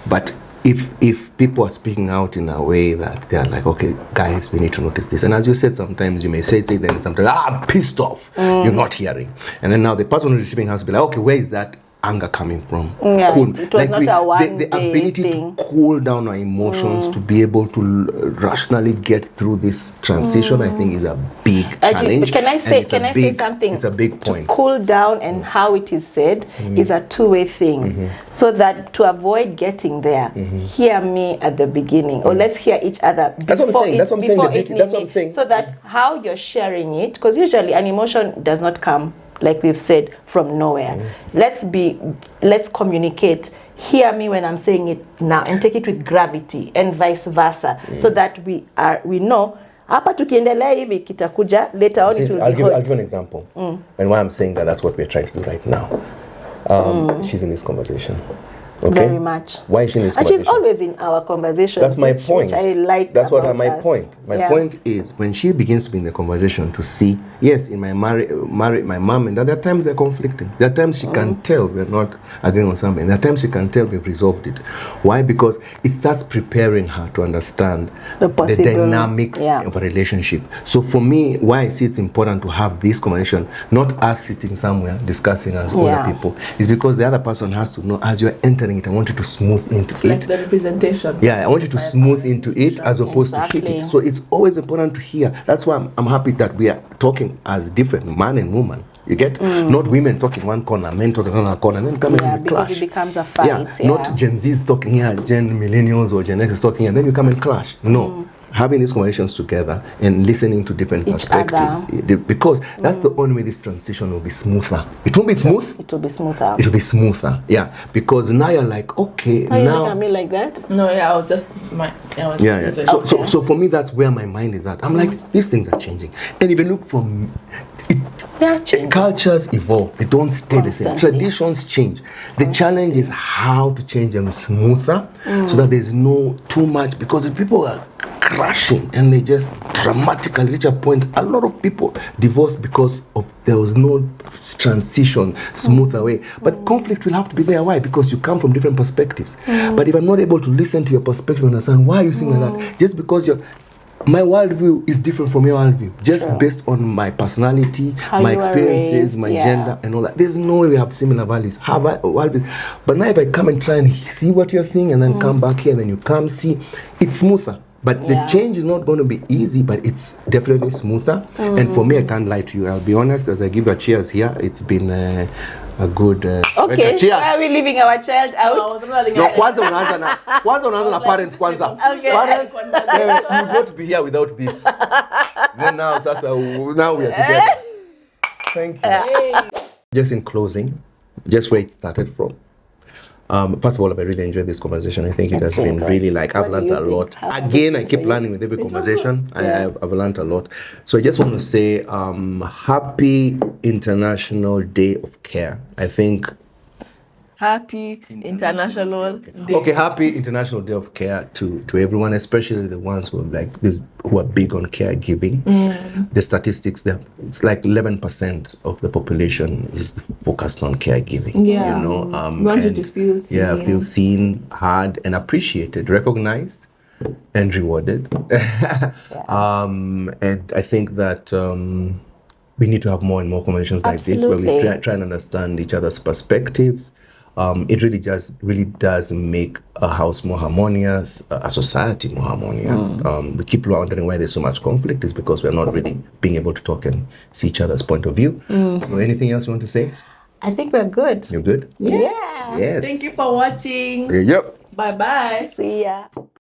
But if people are speaking out in a way that they're like, okay, guys, we need to notice this. And as you said, sometimes you may say it, then sometimes, I'm pissed off. You're not hearing. And then now the person who's receiving has to be like, okay, where is that anger coming from? Cool. It was not a one the ability thing. to cool down our emotions, to be able to rationally get through this transition, I think is a big challenge. But can I say something? It's a big point. To cool down, and how it is said is a two-way thing. So that to avoid getting there, hear me at the beginning, or let's hear each other. That's what I'm saying. That's what I'm saying. So that how you're sharing it, because usually an emotion does not come, like we've said, from nowhere. Let's communicate. Hear me when I'm saying it now, and take it with gravity, and vice versa, so that we know hapa tukiendelea hivi kitakuja later on. I'll give an example. And why I'm saying that's what we're trying to do right now. She's in this conversation. Okay? Very much. Why is she in this and conversation? she's always in our conversations. That's my point. Which I like. That's what my us. point. My point is, when she begins to be in the conversation, to see, yes, in my my mom, and there are times they're conflicting. There are times she can tell we're not agreeing on something. There are times she can tell we've resolved it. Why? Because it starts preparing her to understand the dynamics of a relationship. So for me, why I see it's important to have this conversation, not us sitting somewhere discussing as older people, is because the other person has to know, as you're entering it, I want you to smooth into it. Like the representation. Yeah, I want you to smooth into it as opposed to hit it. So it's always important to hear. That's why I'm happy that we are talking as different, man and woman. You get? Not women talking one corner, men talking another corner, and then coming in the clash. Because it becomes a fight. Not Gen Z's talking here, Gen Millennials or Gen X is talking here, and then you come and clash. No. Having these conversations together and listening to different perspectives, because that's the only way this transition will be smoother. It won't be smooth. It will be smoother. It will be smoother. Yeah, because now you're like, okay, now. now. You look at me like that? No, I was just So for me, that's where my mind is at. I'm like, these things are changing, and if you look from cultures evolve, they don't stay the same. Traditions change. The challenge is how to change them smoother, so that there's no too much, because if people are crashing and they just dramatically reach a point, a lot of people divorce because of there was no transition, smoother way. But conflict will have to be there. Why? Because you come from different perspectives. But if I'm not able to listen to your perspective and understand why you saying like that, just because my worldview is different from your worldview, just based on my personality, my experiences, my gender, and all that. There's no way we have similar values. Worldviews. But now if I come and try and see what you're seeing, and then come back here, and then you come see, it's smoother. But the change is not going to be easy, but it's definitely smoother. And for me, I can't lie to you. I'll be honest, as I give a cheers here, it's been a good okay. Cheers. Why are we leaving our child out? No, kwanza unaanza na parents kwanza. Okay. Parents, you got to be here without this. Then now we are together. Thank you. Just in closing, just where it started from. First of all, I really enjoyed this conversation. I think it has been really like, I've learned a lot. Again, I keep learning with every conversation. I've learned a lot. So I just want to say, happy International Day of Care. I think. Happy International Day. Okay, happy International Day of Care to everyone, especially the ones who are big on caregiving. The statistics, it's like 11% of the population is focused on caregiving. Yeah. You know, we want you to feel seen. Yeah, feel seen, heard, and appreciated, recognized, and rewarded. And I think that we need to have more and more conversations like this, where we try and understand each other's perspectives. It really does make a house more harmonious, a society more harmonious. We keep wondering why there's so much conflict. Is because we're not really being able to talk and see each other's point of view. So anything else you want to say? I think we're good. You're good? Yeah. Yes. Thank you for watching. Yep. Bye-bye. See ya.